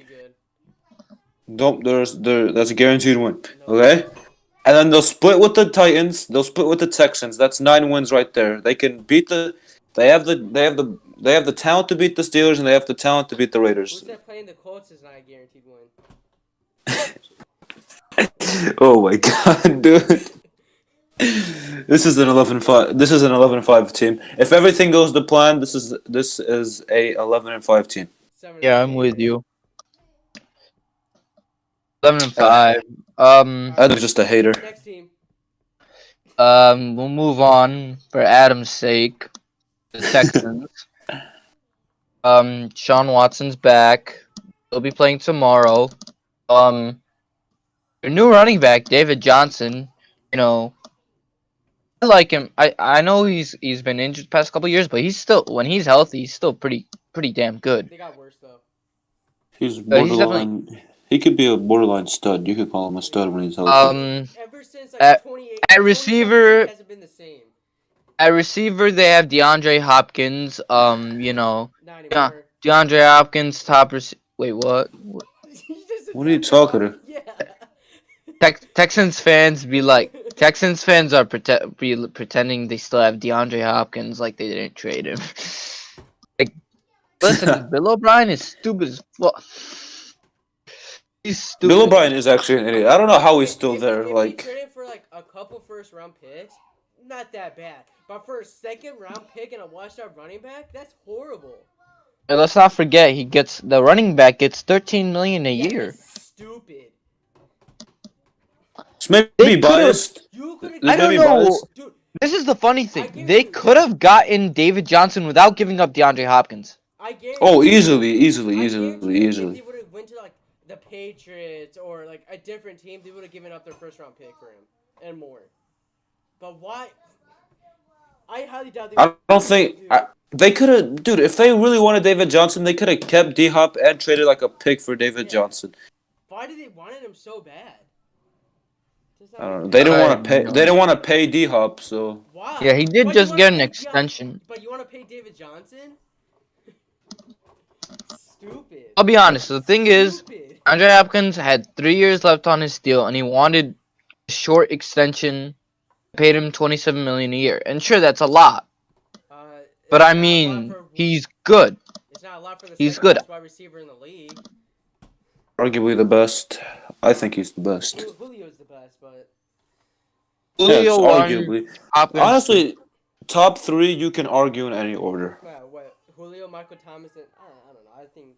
Nope, that's a guaranteed win. Okay, and then they'll split with the Titans. They'll split with the Texans. That's 9 wins right there. They can beat the. They have the talent to beat the Steelers, and they have the talent to beat the Raiders. Who's that playing the Colts is not a guaranteed win? Oh my god, dude. This is an 11-5. This is an 11-5 team. If everything goes to plan, this is a 11-5 team. Yeah, I'm with you. 11-5. I'm just a hater. Next team. We'll move on for Adam's sake. The Texans. Sean Watson's back. He'll be playing tomorrow. Your new running back, David Johnson. You know, I like him. I know he's been injured the past couple years, but he's still, when he's healthy, he's still pretty damn good. They got worse though. He's borderline. He could be a borderline stud. You could call him a stud when he's healthy. Ever since like at receiver, he hasn't been the same. At receiver, they have DeAndre Hopkins. You know, Not DeAndre Hopkins, top receiver. Wait, what? What are you talking about? Yeah. Texans fans be like, Texans fans are pretending they still have DeAndre Hopkins, like they didn't trade him. Like, listen, Bill O'Brien is stupid as fuck. He's stupid. Bill O'Brien is actually an idiot. I don't know how he's still there. If like, he traded for like a couple first-round picks, not that bad. But for a second-round pick and a washed-out running back, that's horrible. And let's not forget, the running back gets $13 million a year. That's stupid. This may be biased. I don't know. Dude, this is the funny thing. They could have gotten David Johnson without giving up DeAndre Hopkins. Oh, easily. If they would have went to like the Patriots or like a different team, they would have given up their first-round pick for him and more. But why? I highly doubt they would. I don't think they could have, dude. If they really wanted David Johnson, they could have kept D-Hop and traded like a pick for David Johnson. Why did they wanted him so bad? I don't know. They didn't want to pay. They didn't want to pay D-Hop, so. Why? Yeah, he did just get an extension. But you want to pay David Johnson? Stupid. I'll be honest. The thing is, Andre Hopkins had 3 years left on his deal, and he wanted a short extension. Paid him $27 million a year, and sure, that's a lot. But I mean, he's good. It's not a lot for the he's good. wide receiver in the league. Arguably the best. I think he's the best. Julio's the best, but Julio arguably. Hopkins. Honestly, top 3 you can argue in any order. What? Julio, Michael Thomas, and I don't know. I think.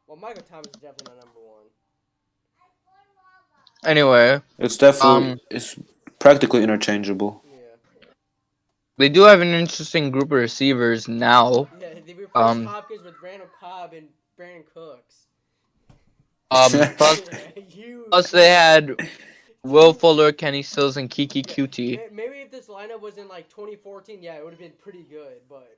Well, Michael Thomas is definitely my number 1. Anyway, it's definitely it's practically interchangeable. Yeah. They do have an interesting group of receivers now. Yeah, they replaced Hopkins with Randall Cobb and Brandon Cooks. Plus they had Will Fuller, Kenny Stills, and Kiki Cutie. Maybe if this lineup was in like 2014, yeah, it would have been pretty good, but.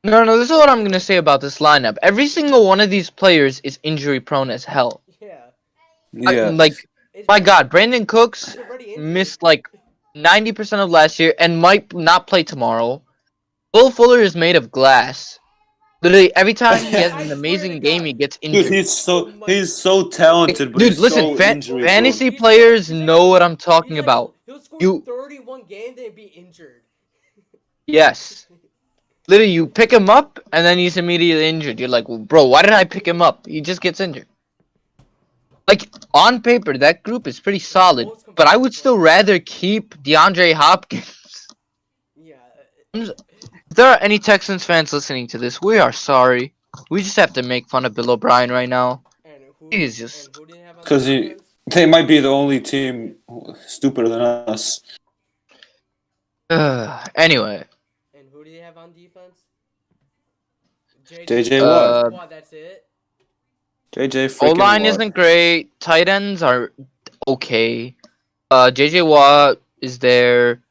No, this is what I'm gonna say about this lineup. Every single one of these players is injury prone as hell. Yeah. My God, Brandon Cooks missed like 90% of last year and might not play tomorrow. Will Fuller is made of glass. Literally, every time he has an amazing game, he gets injured. Dude, he's so talented, but dude, listen, fantasy players know what I'm talking about. He'll score 31 games, then be injured. Yes. Literally, you pick him up, and then he's immediately injured. You're like, well, bro, why did I pick him up? He just gets injured. Like, on paper, that group is pretty solid, but I would still rather keep DeAndre Hopkins. Yeah. If there are any Texans fans listening to this, we are sorry. We just have to make fun of Bill O'Brien right now. He's just... Because they might be the only team stupider than us. Anyway. And who do they have on defense? JJ Watt. That's it. JJ freaking O-line Watt. isn't great. Tight ends are okay. JJ Watt is there.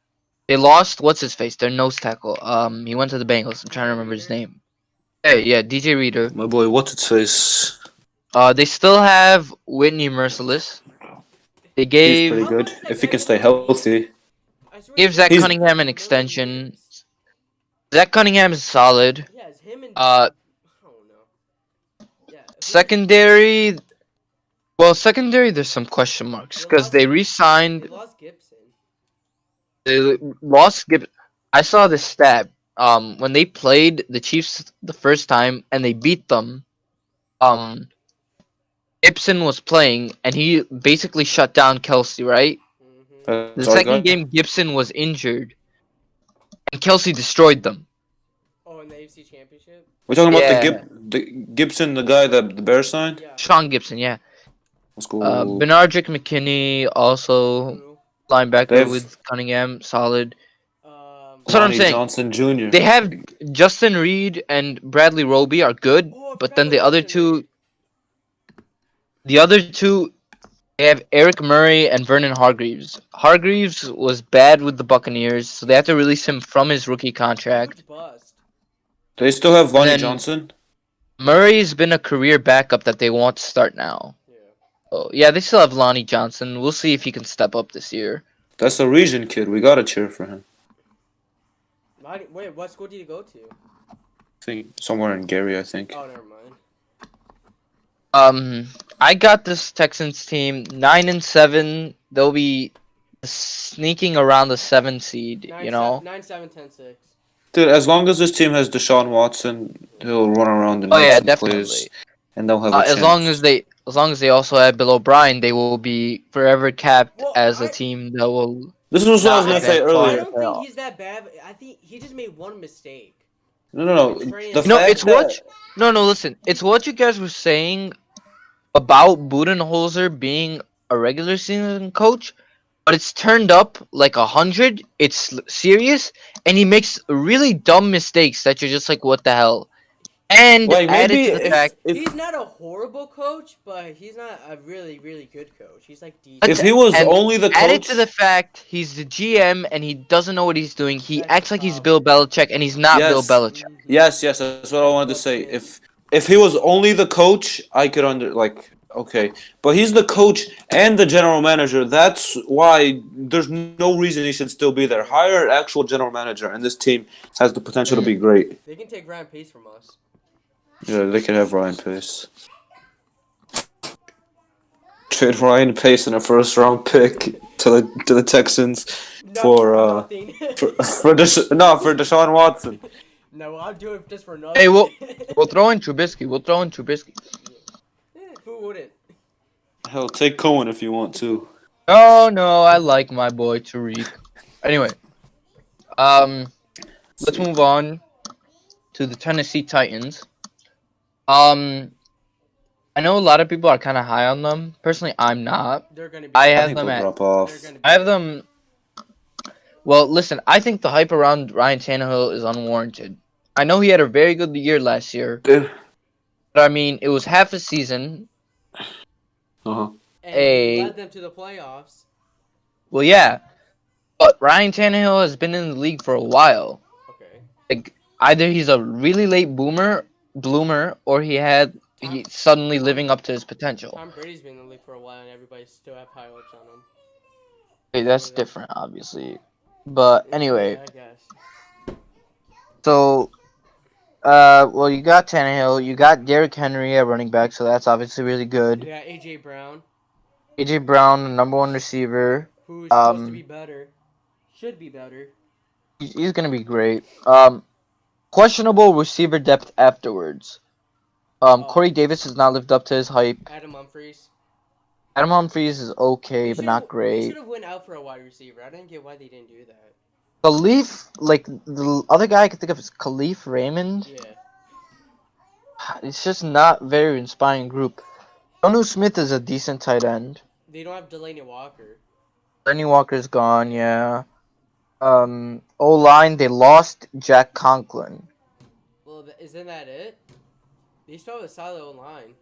They lost what's his face, their nose tackle. He went to the Bengals. I'm trying to DJ remember his Reader. name. Hey, yeah, DJ Reader. My boy, what's its face? They still have Whitney Merciless. They He's pretty gave How long good is that if he guy can gonna stay be? healthy. I swear gave he's Zach gonna He's be there Cunningham for an a million extension. years. Zach Cunningham is solid. Yeah, it's him and Uh, I don't know. Yeah, secondary. Well, secondary, there's some question marks because they they re-signed. lost Gibson. They lost Gib. I saw this stat. When they played the Chiefs the first time and they beat them, um, Gibson was playing and he basically shut down Kelsey. Right. Mm-hmm. The that's our second guy. game, Gibson was injured and Kelsey destroyed them. Oh, in the AFC Championship. We're talking about Yeah, the Gibson, the guy that the Bears signed. Yeah. Sean Gibson. Yeah. Let's go. Benardrick McKinney also Who? They linebacker have with Cunningham, solid. That's what I'm Lonnie saying. Johnson Jr. They have Justin Reed and Bradley Roby are good, Oh, I but forgot then about Justin Reed. the other two, they have Eric Murray and Vernon Hargreaves. Hargreaves was bad with the Buccaneers, so they had to release him from his rookie contract. Huge bust. They still have And Lonnie then Johnson. Murray's been a career backup that they want to start now. Yeah. Oh yeah, they still have Lonnie Johnson. We'll see if he can step up this year. That's a region kid. We gotta cheer for him. Wait, what school did you go to? I think somewhere in Gary. I think. Oh, never mind. I got this Texans team 9-7. They'll be sneaking around the 7 seed. 9-7-10-6. Dude, as long as this team has Deshaun Watson, he'll run around and Oh make yeah, some definitely. plays, and they'll have a As chance. long as they also have Bill O'Brien, they will be forever capped Well, as a team that will This is what I was not gonna say advance far I in earlier. the don't think playoffs. he's that bad. I think he just made one mistake. No. Betraying The his No, fact it's team. what. that No, listen. It's what you guys were saying about Budenholzer being a regular season coach, but it's turned up like 100. It's serious, and he makes really dumb mistakes that you're just like, what the hell? And like added maybe to the fact, He's if not a horrible coach, but he's not a really, really good coach. He's like if decent. he was and only the added to coach, the fact he's the GM and he doesn't know what he's doing. He That's acts the like he's Bill problem. Belichick, and he's not Bill yes, Belichick. yes, that's what I That's wanted to booked say. in. If he was only the coach, I could okay, but he's the coach and the general manager. That's why there's no reason he should still be there. Hire an actual general manager, and this team has the potential to be great. They can take Ryan Pace from us. Yeah, they could have Ryan Pace. Trade Ryan Pace in a first round pick to the Texans for Nothing. for for Deshaun Watson. No, I'll do it just for nothing. Hey, we'll throw in Trubisky. We'll throw in Trubisky. Who wouldn't? Hell, take Cohen if you want to. Oh no, I like my boy Tariq. Anyway, let's move on to the Tennessee Titans. I know a lot of people are kind of high on them. Personally, I'm not. They're gonna be. I I have think them they'll at. drop off. I have them. Well, listen, I think the hype around Ryan Tannehill is unwarranted. I know he had a very good year last year, Dude. but I mean, it was half a season. Uh-huh. And he led them to the playoffs. Well, yeah, but Ryan Tannehill has been in the league for a while. Okay. Like, either he's a really late bloomer, or he's suddenly living up to his potential. Tom Brady's been in the league for a while, and everybody still have high hopes on him. Hey, that's different, obviously. But anyway, Yeah, I guess. so, well, you got Tannehill, you got Derrick Henry at running back, so that's obviously really good. Yeah, AJ Brown, AJ Brown, number 1 receiver, who's supposed to be better, should be better. he's gonna be great. Questionable receiver depth afterwards. Corey Davis has not lived up to his hype. Adam Humphries. Adam Humphries is okay, but not They great. should have went out for a wide receiver. I didn't get why they didn't do that. Khalif, like, the other guy I could think of is Khalif Raymond. Yeah. It's just not very inspiring group. Jonu Smith is a decent tight end. They don't have Delaney Walker. Lenny Walker's gone, yeah. O-line, they lost Jack Conklin. Well, isn't that it? They still have a solid O-line.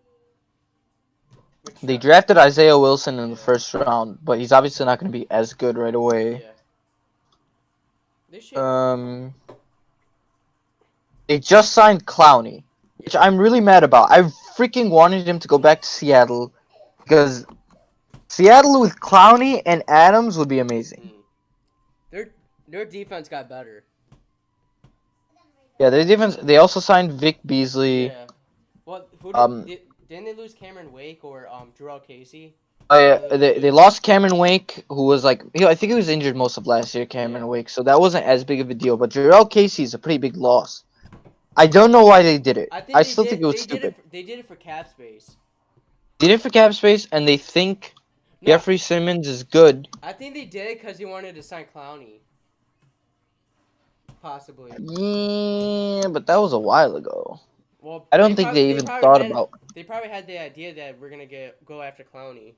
They drafted Isaiah Wilson in the first round, but he's obviously not going to be as good right away. Yeah. They should. They just signed Clowney, which Yeah. I'm really mad about. I freaking wanted him to go back to Seattle because Seattle with Clowney and Adams would be amazing. Their defense got better. Yeah, their defense. They also signed Vic Beasley. Yeah. Well, didn't they lose Cameron Wake or Jarrell Casey? They lost Cameron Wake, who was like I think he was injured most of last year. Cameron Wake, so that wasn't as big of a deal. But Jarrell Casey is a pretty big loss. I don't know why they did it. I still think it was stupid. They did it for cap space. They did it for cap space, and they think Jeffrey Simmons is good. I think they did it because he wanted to sign Clowney. Possibly. Yeah, but that was a while ago. Well, I don't think they even thought about. They probably had the idea that we're gonna go after Clowney.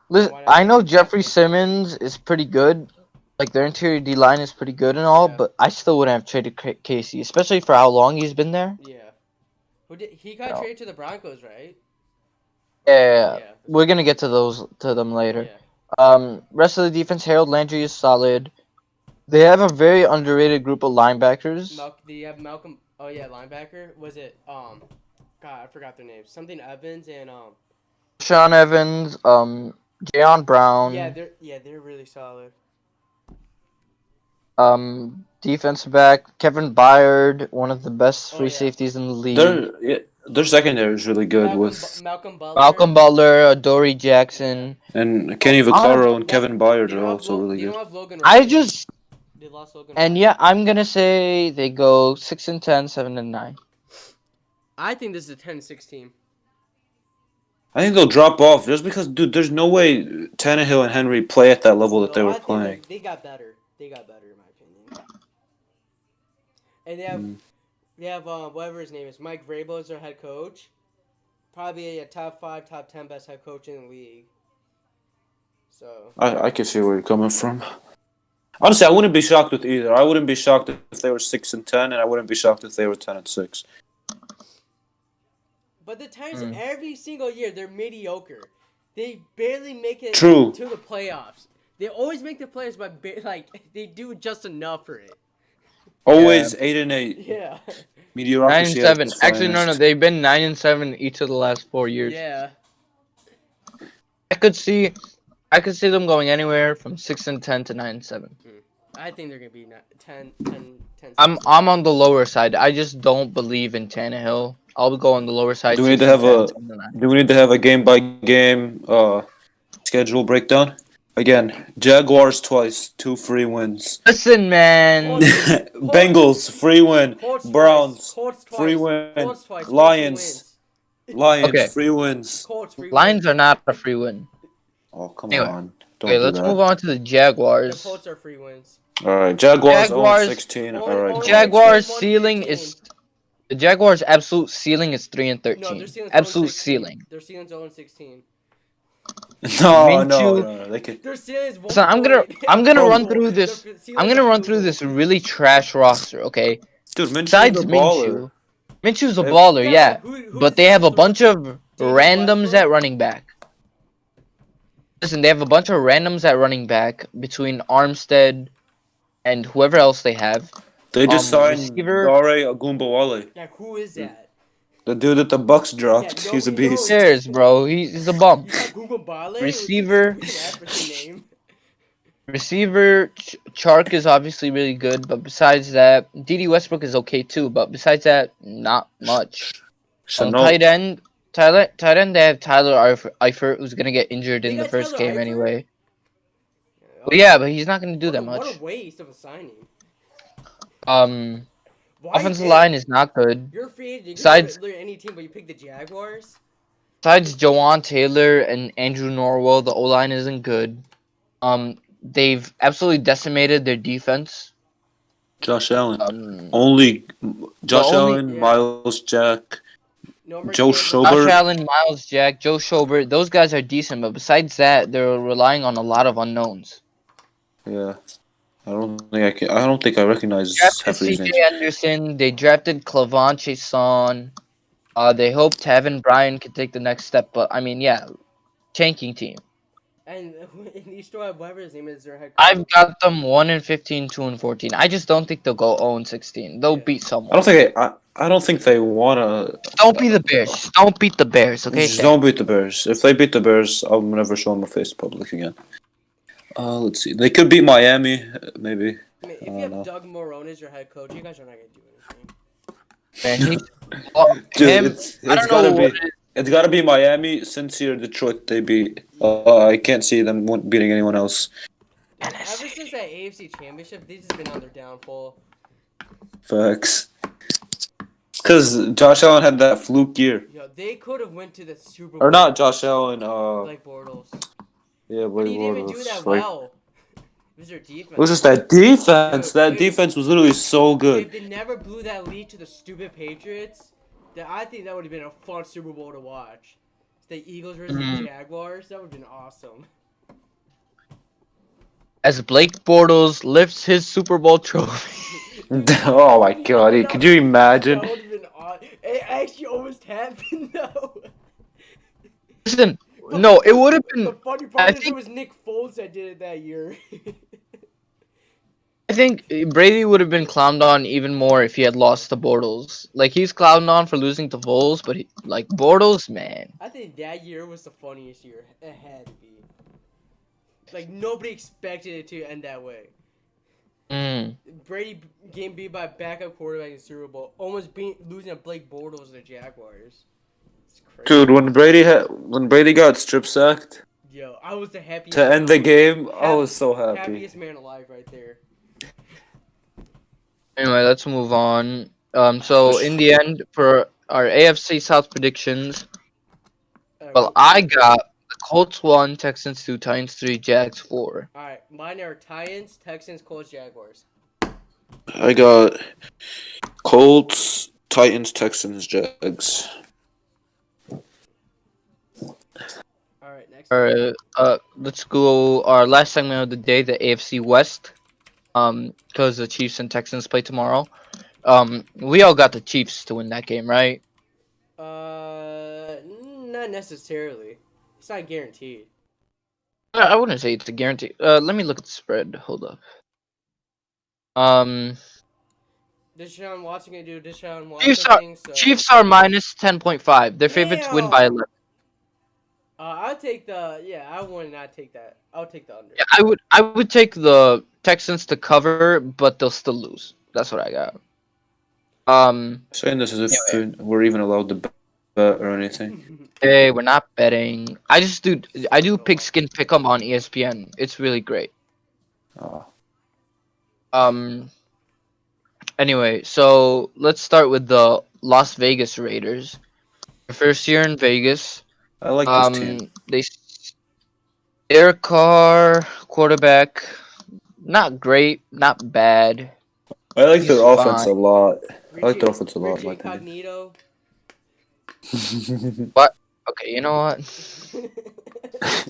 Listen, I know Jeffrey Simmons is pretty good. Like their interior D line is pretty good and all, but I still wouldn't have traded Casey, especially for how long he's been there. Yeah. He got traded to the Broncos, right? Yeah. We're gonna get to them later. Yeah. Rest of the defense, Harold Landry is solid. They have a very underrated group of linebackers. They have Malcolm. Oh yeah, linebacker. Was it God, I forgot their names. Something Evans and Sean Evans, Jayon Brown. Yeah, they're really solid. Defensive back Kevin Byard, one of the best free safeties in the league. Their secondary is really good with Malcolm Butler, Dory Jackson, and Kenny Vaccaro and Kevin Byard are also really good. They lost Logan. And yeah, I'm gonna say they go 6-10, 7-9. I think this is a 10-6 team. I think they'll drop off just because, dude. There's no way Tannehill and Henry play at that level that they were playing. They got better. They got better, in my opinion. And they have whatever his name is, Mike Vrabel is their head coach. Probably a top 5, top 10 best head coach in the league. So I can see where you're coming from. Honestly, I wouldn't be shocked with either. I wouldn't be shocked if they were 6-10, and I wouldn't be shocked if they were 10-6. But the Titans, every single year, they're mediocre. They barely make it to the playoffs. They always make the playoffs, but they do just enough for it. Always 8-8. Yeah. Mediocrity. 9-7. Actually, no. They've been 9-7 each of the last 4 years. Yeah. I could see them going anywhere from 6-10 to 9-7. I think they're gonna be 10. I'm on the lower side. I just don't believe in Tannehill. I'll go on the lower side. Do we need to have a game by game schedule breakdown? Again, Jaguars twice, 2 free wins. Listen, man. Bengals free win. Browns free win. Lions free wins. Lions are not a free win. Oh, come on. Okay, let's move on to the Jaguars. The Colts are free wins. Alright, Jaguars 16. Alright. Jaguars ceiling is the Jaguars' absolute ceiling is 3-13. No, their ceiling's absolute ceiling. Their ceiling's 0-16. No. They can. Their ceiling is 1. So I'm gonna run through this. I'm gonna run through this really trash roster, okay? Dude, besides Minshew, Minshew's a baller, yeah, but they have a bunch of randoms at running back. Listen, they have a bunch of randoms at running back between Armstead and whoever else they have. They just signed Dare Ogunbowale. Yeah, who is that? The dude that the Bucks dropped. He's a beast. Who cares, bro? He's a bum. Receiver. Receiver Chark is obviously really good, but besides that, D.D. Westbrook is okay too. But besides that, not much. Tight end, they have Tyler Eifert, who's gonna get injured in the first game anyway. Well, yeah, but he's not gonna do that much. What a waste of a signing. Offensive line is not good. You're free agent. You can go to any team, but you pick the Jaguars. Besides Jawan Taylor and Andrew Norwell, the O-line isn't good. They've absolutely decimated their defense. Josh Allen. Allen, Miles Jack, Joe Schobert. Josh Allen, Miles Jack, Joe Schobert. Those guys are decent, but besides that, they're relying on a lot of unknowns. Yeah. I don't think I recognize half of these names. C.J. Anderson. They drafted Clavon Chason. They hope Taven Bryan can take the next step, but I mean, yeah, tanking team. And you still have whatever his name is their head coach. I've got them 1-15, 2-14. I just don't think they'll go 0-16. They'll Yeah. beat I someone. don't think I don't think they wanna. Don't be the Bears. Just don't beat the Bears, okay? Just don't beat the Bears. If they beat the Bears, I'll never show them my face in public again. Let's see. They could beat Miami, maybe. I mean, if I you don't have know. Doug Marrone as your head coach, you guys are not gonna do anything. Man, Dude, him. I don't know what it is. It's gotta be Miami, Cincy, or Detroit. They beat. I can't see them beating anyone else. Ever since that AFC Championship, they've just been on their downfall. Facts. Because Josh Allen had that fluke year, Yo, they could have went to the Super Bowl. or not Josh Allen. Blake Bortles. Yeah, But Blake he didn't even do Bortles. that Like, well. It was their defense. it was just that defense. Yo, That defense was literally so If good. they never blew that lead to the stupid Patriots, then I think that would have been a fun Super Bowl to watch. The Eagles versus the Jaguars, that would have been awesome. As Blake Bortles lifts his Super Bowl trophy. Oh my god! Could you imagine? That would have been awesome. It actually almost happened though. Listen, no, it would have The been. funny I part is think- it was Nick Foles that did it that year. I think Brady would have been clowned on even more if he had lost to Bortles. Like, he's clowned on for losing to Foles, but like Bortles, man. I think that year was the funniest year. It had to be. Like, nobody expected it to end that way. Brady getting beat by a backup quarterback in the Super Bowl, almost losing to Blake Bortles and the Jaguars. It's crazy. Dude, when Brady got strip sacked Yo, I was the happiest. to end the game, I was so happy. Happiest man alive right there. Anyway, let's move on. So in the end, for our AFC South predictions, well, I got the Colts 1, Texans 2, Titans 3, Jags 4. Alright, mine are Titans, Texans, Colts, Jaguars. I got Colts, Titans, Texans, Jags. Alright, next. Alright, let's go our last segment of the day, the AFC West. Because the Chiefs and Texans play tomorrow. We all got the Chiefs to win that game, right? Not necessarily. It's not guaranteed. I wouldn't say it's a guarantee. Let me look at the spread. Hold up. Deshaun Watson gonna do Deshaun Watson things. So. Chiefs are minus 10.5. Their favorites win by 11. I'll take the. Yeah, I would not take that. I'll take the under. Yeah, I would take the Texans to cover, but they'll still lose. That's what I got. Saying this as if we're even allowed to bet or anything. Hey, we're not betting. I do pigskin pick'em on ESPN. It's really great. Oh. Anyway, so let's start with the Las Vegas Raiders. Their first year in Vegas. I like this team. Derek Carr, quarterback, not great, not bad. I like He's their offense fine. a lot. Richie, I like their offense a lot. Richie in my Incognito. opinion. Okay, you know what?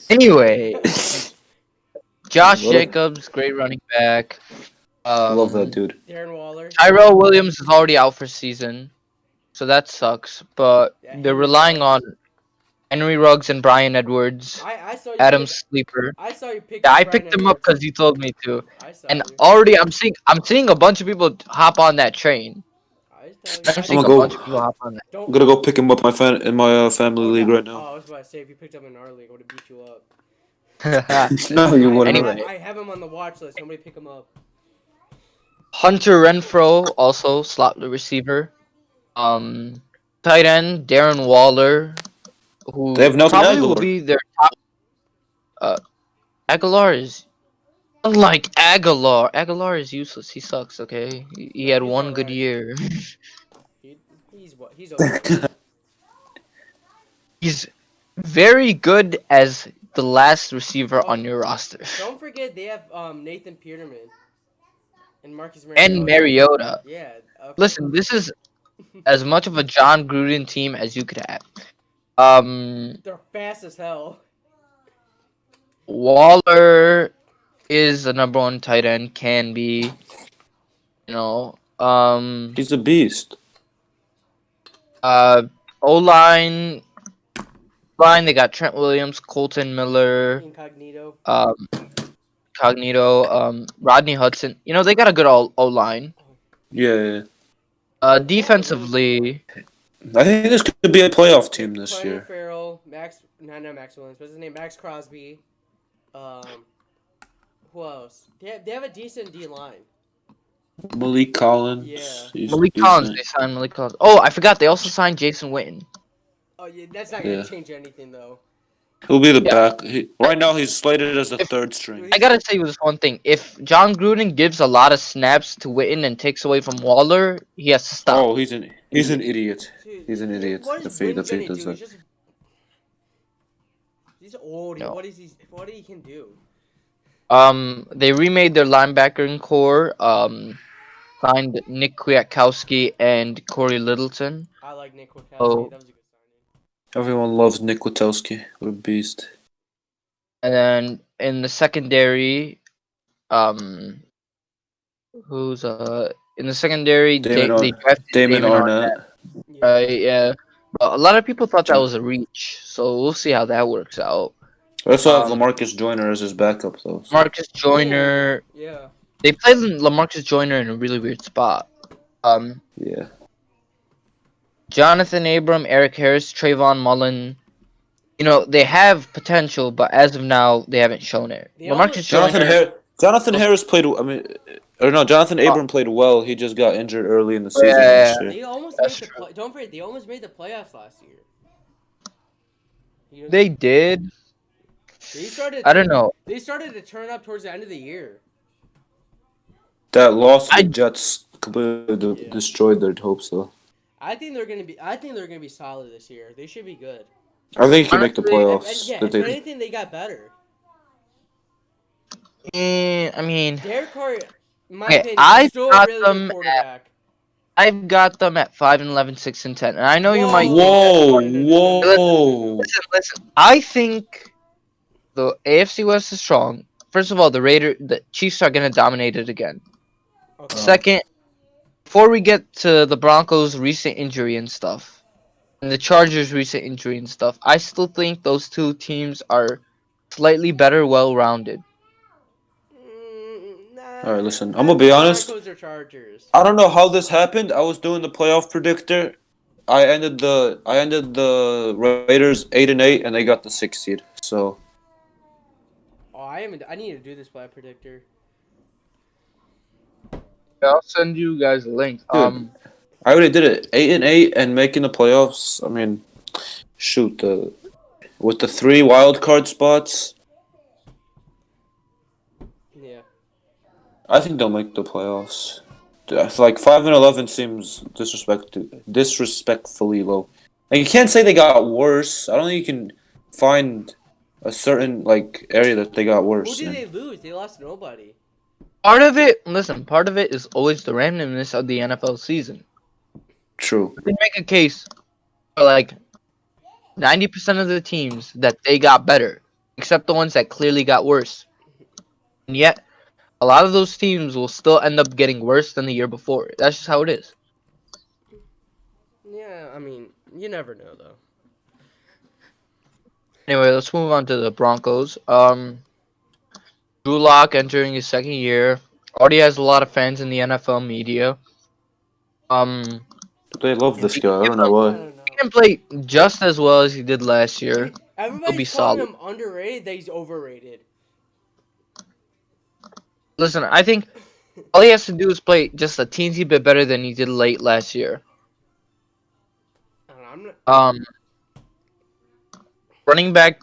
Anyway, Josh What a- Jacobs, great running back. I love that dude. Darren Waller. Tyrell Williams is already out for season, so that sucks. But Yeah, they're Henry relying on Ruggs. Henry Ruggs and Brian Edwards. I saw you. Adam's sleeper. I saw you pick. Yeah, up I Brian picked him up Edwards. because you told me to. I saw And you. already I'm seeing a bunch of people hop on that train. I'm seeing a gonna go- bunch of people hop on that. I'm gonna go pick him up in my family league right Oh, now. I was about to say if you picked up in our league, I would have beat you up. No, you wouldn't. Anyway. I have him on the watch list. Somebody pick him up. Hunter Renfro, also slot receiver. Tight end Darren Waller, who They have Nelson probably will Aguilar. be their top. Aguilar is unlike Aguilar. Aguilar is useless. He sucks. Okay, he had He's one good alright. year. He's what? He's okay. He's very good as the last receiver on your roster. Don't forget they have Nathan Peterman and Marcus Mariota. And Mariota. Yeah. Okay. Listen, this is as much of a John Gruden team as you could have. They're fast as hell. Waller is the number one tight end, can be. You know, He's a beast. O-line, Line, they got Trent Williams, Colton Miller, Incognito. um, Cognito, Rodney Hudson. You know, they got a good O line. Yeah. Defensively, I think this could be a playoff team this Clinton year. Farrell, not Max Williams. What's his name? Max Crosby. Who else? They have a decent D line. Malik Collins. Yeah. He's Malik Collins, decent. they signed Malik Collins. Oh, I forgot, they also signed Jason Witten. Oh yeah, that's not gonna Yeah. change anything though. He'll be the Yeah. back. Right now, he's slated as the If- third string. I gotta say this one thing. If John Gruden gives a lot of snaps to Witten and takes away from Waller, he has to stop. Oh, he's an idiot. Dude, He's an idiot. What The is fate Witten does gonna do? that. He's old. No. What he can do? They remade their linebacking core. Signed Nick Kwiatkowski and Corey Littleton. I like Nick Kwiatkowski. Oh. That was a good signing. Everyone loves Nick Witowski. What a beast. And then in the secondary, who's in the secondary? They drafted Damon Arnett. Yeah. Right, yeah. But a lot of people thought that was a reach, so we'll see how that works out. I also have Um, LaMarcus Joyner as his backup, though. So. Marcus Joyner. Yeah. They played LaMarcus Joyner in a really weird spot. Yeah. Jonathan Abram, Eric Harris, Trayvon Mullen. You know, they have potential, but as of now, they haven't shown it. They LaMarcus Jonathan Joyner. Jonathan Harris played. Jonathan Abram played well. He just got injured early in the season last year. They almost That's made the true. don't forget they almost made the playoffs last year. You know, They did. they started. I don't know. They started to turn up towards the end of the year. That loss to I- the Jets completely Yeah. destroyed their hopes, though. I think they're gonna be solid this year. They should be good. I think he can make the Honestly, playoffs. Yeah, That if they- anything, they got better. I mean, Derek Carr, in my Okay, opinion, I is still a got really them good quarterback. I've got them at 5-11, 6-10, and I know you Whoa. might. Whoa, No. whoa! Listen. I think the AFC West is strong. First of all, the Chiefs are gonna dominate it again. Okay. Second, before we get to the Broncos' recent injury and stuff, and the Chargers' recent injury and stuff, I still think those two teams are slightly better, well-rounded. Nah, All right, listen, I'm gonna be honest. Broncos or Chargers. I don't know how this happened. I was doing the playoff predictor. I ended the Raiders 8-8, and they got the 6th seed. So Oh, I need to do this playoff predictor. I'll send you guys a link. Dude. I already did it. 8-8 and making the playoffs. I mean, shoot, with the 3 wild card spots, Yeah. I think they'll make the playoffs. I feel like 5-11 seems disrespectfully low. And you can't say they got worse. I don't think you can find a certain area that they got Who worse. did in. they lose? They lost to nobody. Part of it is always the randomness of the NFL season. True. You can make a case for 90% of the teams that they got better, except the ones that clearly got worse. And yet, a lot of those teams will still end up getting worse than the year before. That's just how it is. Yeah, I mean, you never know though. Anyway, let's move on to the Broncos. Drew Lock entering his second year. Already has a lot of fans in the NFL media. They love this guy. I don't know I why. don't know. He can play just as well as he did last year. Everybody's be calling solid. him underrated. That he's overrated. Listen, I think all he has to do is play just a teensy bit better than he did late last year. I don't know, I'm not. Running back,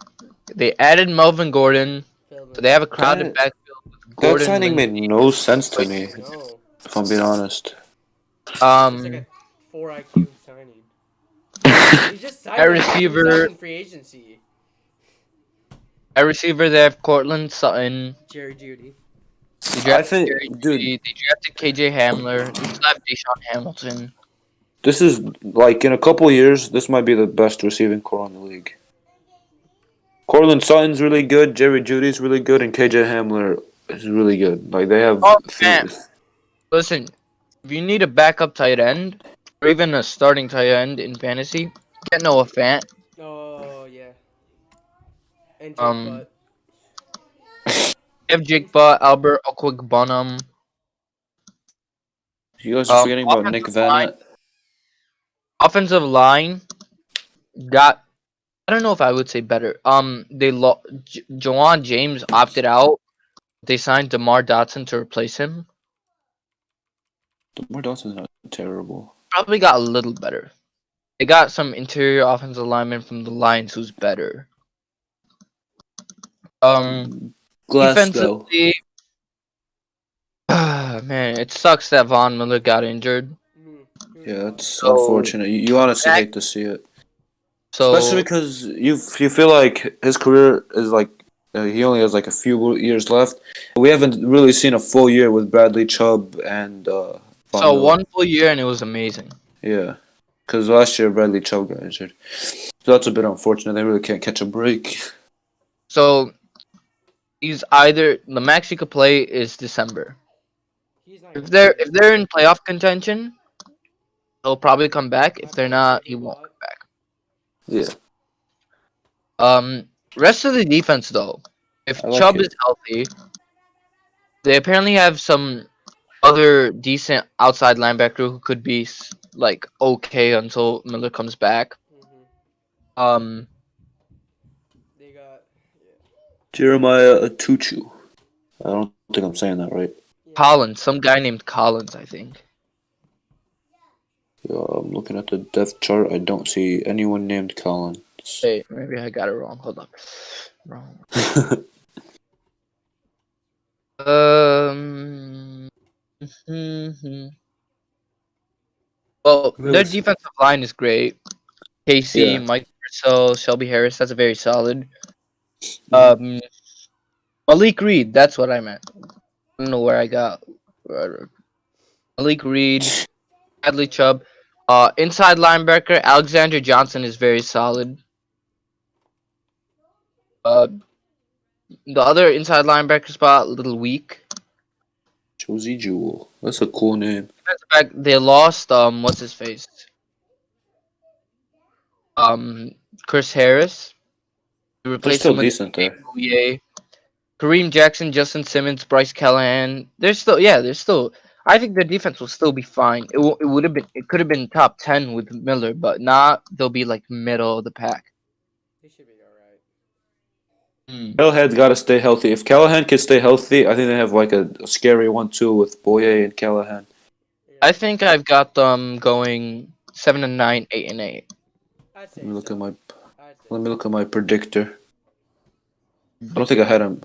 they added Melvin Gordon, so they have a crowded That- backfield with That Gordon. signing made Lindsey. no sense to me, No. if I'm being honest. It's like a 4 IQ signing. He just signed At like 2 receiver- seconds in free agency. At receiver, they have Cortland Sutton. Jerry Judy. They I drafted think, Jerry dude, Jeudy, they drafted KJ Hamler. They still have Deshaun Hamilton. this is in a couple years, this might be the best receiving core in the league. Cortland Sutton's really good, Jerry Judy's really good, and KJ Hamler is really good. They have. Oh, man. Listen, if you need a backup tight end, or even a starting tight end in fantasy, get Noah Fant. Oh yeah. And Jake Butt. They have Jake Butt, Albert Okwuegbunam. You guys are forgetting about Nick Vanett. Offensive line got. I don't know if I would say better. They Jawan James opted out. They signed DeMar Dotson to replace him. DeMar Dotson's not terrible. Probably got a little better. They got some interior offensive linemen from the Lions who's better. Glasgow. Defensively, man, it sucks that Von Miller got injured. Yeah, that's unfortunate. You honestly hate to see it. Especially because you feel like his career is like he only has like a few years left. We haven't really seen a full year with Bradley Chubb and Von Miller. One full year and it was amazing. Yeah, because last year Bradley Chubb got injured, so that's a bit unfortunate. They really can't catch a break. So he's either the max he could play is December. If they're in playoff contention, he'll probably come back. If they're not, he won't come back. Yeah. Rest of the defense though, if Chubb is healthy, they apparently have some other decent outside linebacker who could be like okay until Miller comes back. They got Jeremiah Atuchu. I don't think I'm saying that right. Collins, some guy named Collins, I think. Yeah, I'm looking at the depth chart. I don't see anyone named Collins. Hey, maybe I got it wrong. Hold up. Wrong. Well, their defensive line is great. KC, Mike Purcell, Shelby Harris. That's very solid. Malik Reed. That's what I meant. I don't know where I got. Malik Reed, Bradley Chubb. Inside linebacker Alexander Johnson is very solid. The other inside linebacker spot a little weak. Josie Jewell. That's a cool name. They lost what's his face? Chris Harris. They replaced him with decent there. Kareem Jackson, Justin Simmons, Bryce Callahan. They're still. I think their defense will still be fine. It could have been top 10 with Miller, but not. They'll be like middle of the pack. They should be alright. Callahan's got to stay healthy. If Callahan can stay healthy, I think they have like a scary 1-2 with Boye and Callahan. I think I've got them going 7-9, 8-8. Let me look at my predictor. I don't think I had him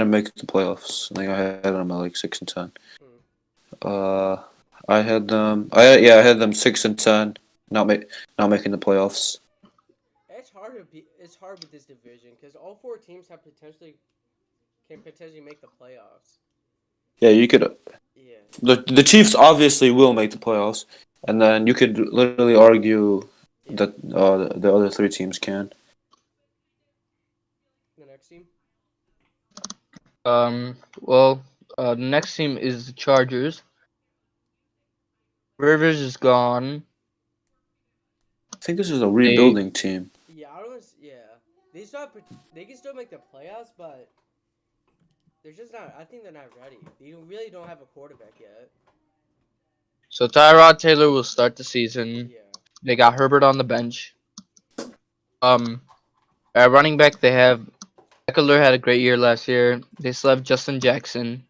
make the playoffs. I think I had him at like 6-10. I had them 6-10, not making the playoffs. It's hard with this division because all four teams can potentially make the playoffs. Yeah, you could. Yeah. The Chiefs obviously will make the playoffs, and then you could literally argue that the other three teams can. The next team. The next team is the Chargers. Rivers is gone. I think this is a rebuilding team. Yeah, they can still make the playoffs, but they're just not. I think they're not ready. They really don't have a quarterback yet. So Tyrod Taylor will start the season. Yeah. They got Herbert on the bench. At running back they have Eckler had a great year last year. They still have Justin Jackson.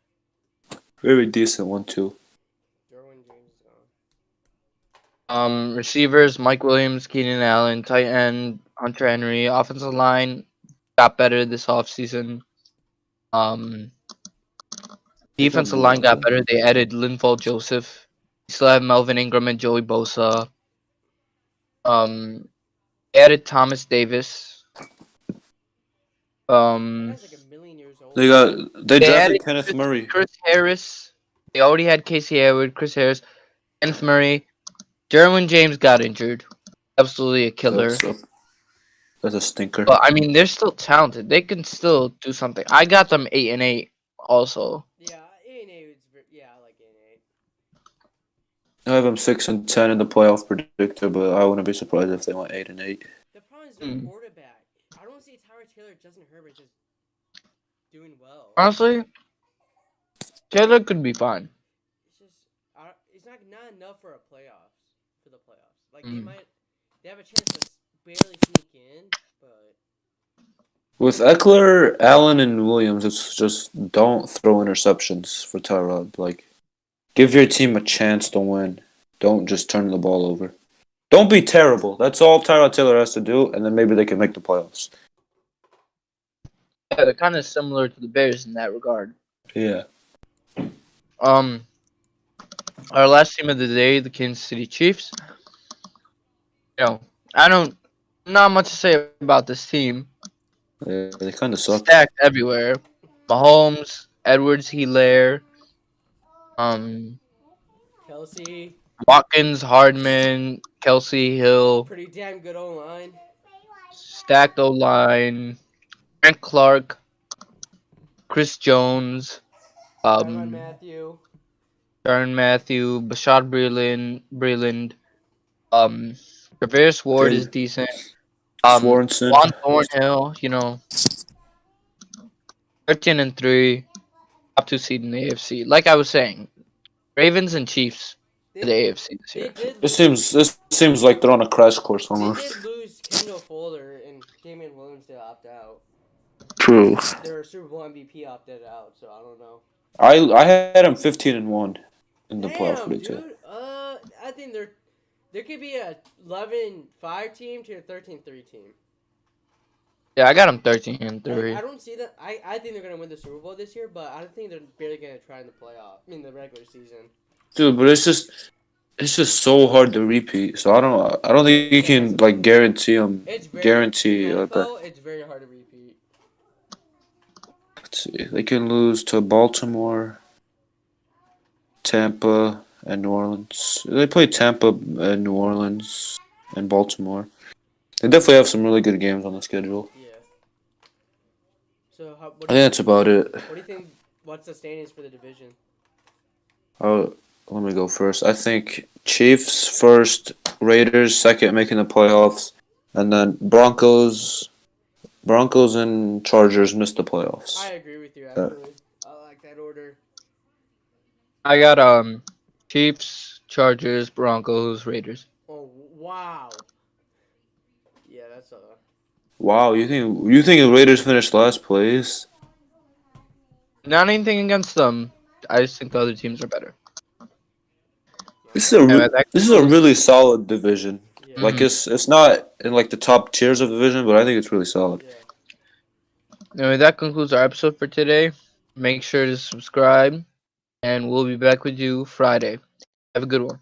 Very decent one too. Receivers Mike Williams, Keenan Allen, tight end Hunter Henry. Offensive line got better this offseason. Defensive line got better. They added Linval Joseph. They still have Melvin Ingram and Joey Bosa. Added Thomas Davis. That's like a million years old. They drafted Kenneth Murray. Chris Harris. They already had Casey Hayward, Chris Harris, Kenneth Murray. Derwin James got injured. Absolutely a killer. That's a stinker. But I mean, they're still talented. They can still do something. I got them 8-8 also. Yeah, 8-8. Yeah, I like 8-8. I have them 6-10 in the playoff predictor, but I wouldn't be surprised if they went 8-8. The problem is the quarterback. I don't see Tyra Taylor, Justin Herbert just doing well. Honestly, Taylor could be fine. It's just it's not enough for the playoffs. Like Mm. they have a chance to barely sneak in, but With Eckler, Allen, and Williams, it's just don't throw interceptions for Tyrod. Like, give your team a chance to win. Don't just turn the ball over. Don't be terrible. That's all Tyrod Taylor has to do, and then maybe they can make the playoffs. Yeah, they're kind of similar to the Bears in that regard. Yeah. Our last team of the day, the Kansas City Chiefs. You know, I don't not much to say about this team. Yeah, they kind of suck. Stacked everywhere. Mahomes, Edwards, Hilaire, Kelsey, Watkins, Hardman, Kelsey Hill, pretty damn good O line. stacked O line, Frank Clark, Chris Jones, Tyrann um, Matthew. Darren Matthew, Bashad Breeland, Travis Ward is Jalen decent. Swanson. Juan Thornhill, 13-3, top 2 seed in the AFC. Like I was saying, Ravens and Chiefs to the They AFC this they year. did This seems like they're on a crash course they almost. did lose Kendall Fuller and Damian Williams to opt out. True. Their Super Bowl MVP opted out, so I don't know. I had him 15-1 in the playoff Damn, prediction. dude. I think there could be a 11-5 team to a 13-3 team. Yeah, I got him I 13-3. don't see that. I think they're gonna win the Super Bowl this year, but I don't think they're barely gonna try in the playoff. I mean, the regular season. Dude, but it's just so hard to repeat. So I don't think you can like guarantee them. It's very Guarantee in like that. NFL. It's very hard to repeat. Let's see. They can lose to Baltimore, Tampa, and New Orleans. They play Tampa and New Orleans and Baltimore. They definitely have some really good games on the schedule. Yeah. So I think that's about it. what do you think? What's the standings for the division? Let me go first. I think Chiefs first, Raiders second, making the playoffs, and then Broncos and Chargers missed the playoffs. I agree with you. Actually, I like that order. I got Chiefs, Chargers, Broncos, Raiders. Oh wow. Yeah, that's a. Wow, you think the Raiders finished last place? Not anything against them. I just think the other teams are better. This is a really solid division. Yeah. Like it's not in like the top tiers of division, but I think it's really solid. Yeah. Anyway, that concludes our episode for today. Make sure to subscribe, and we'll be back with you Friday. Have a good one.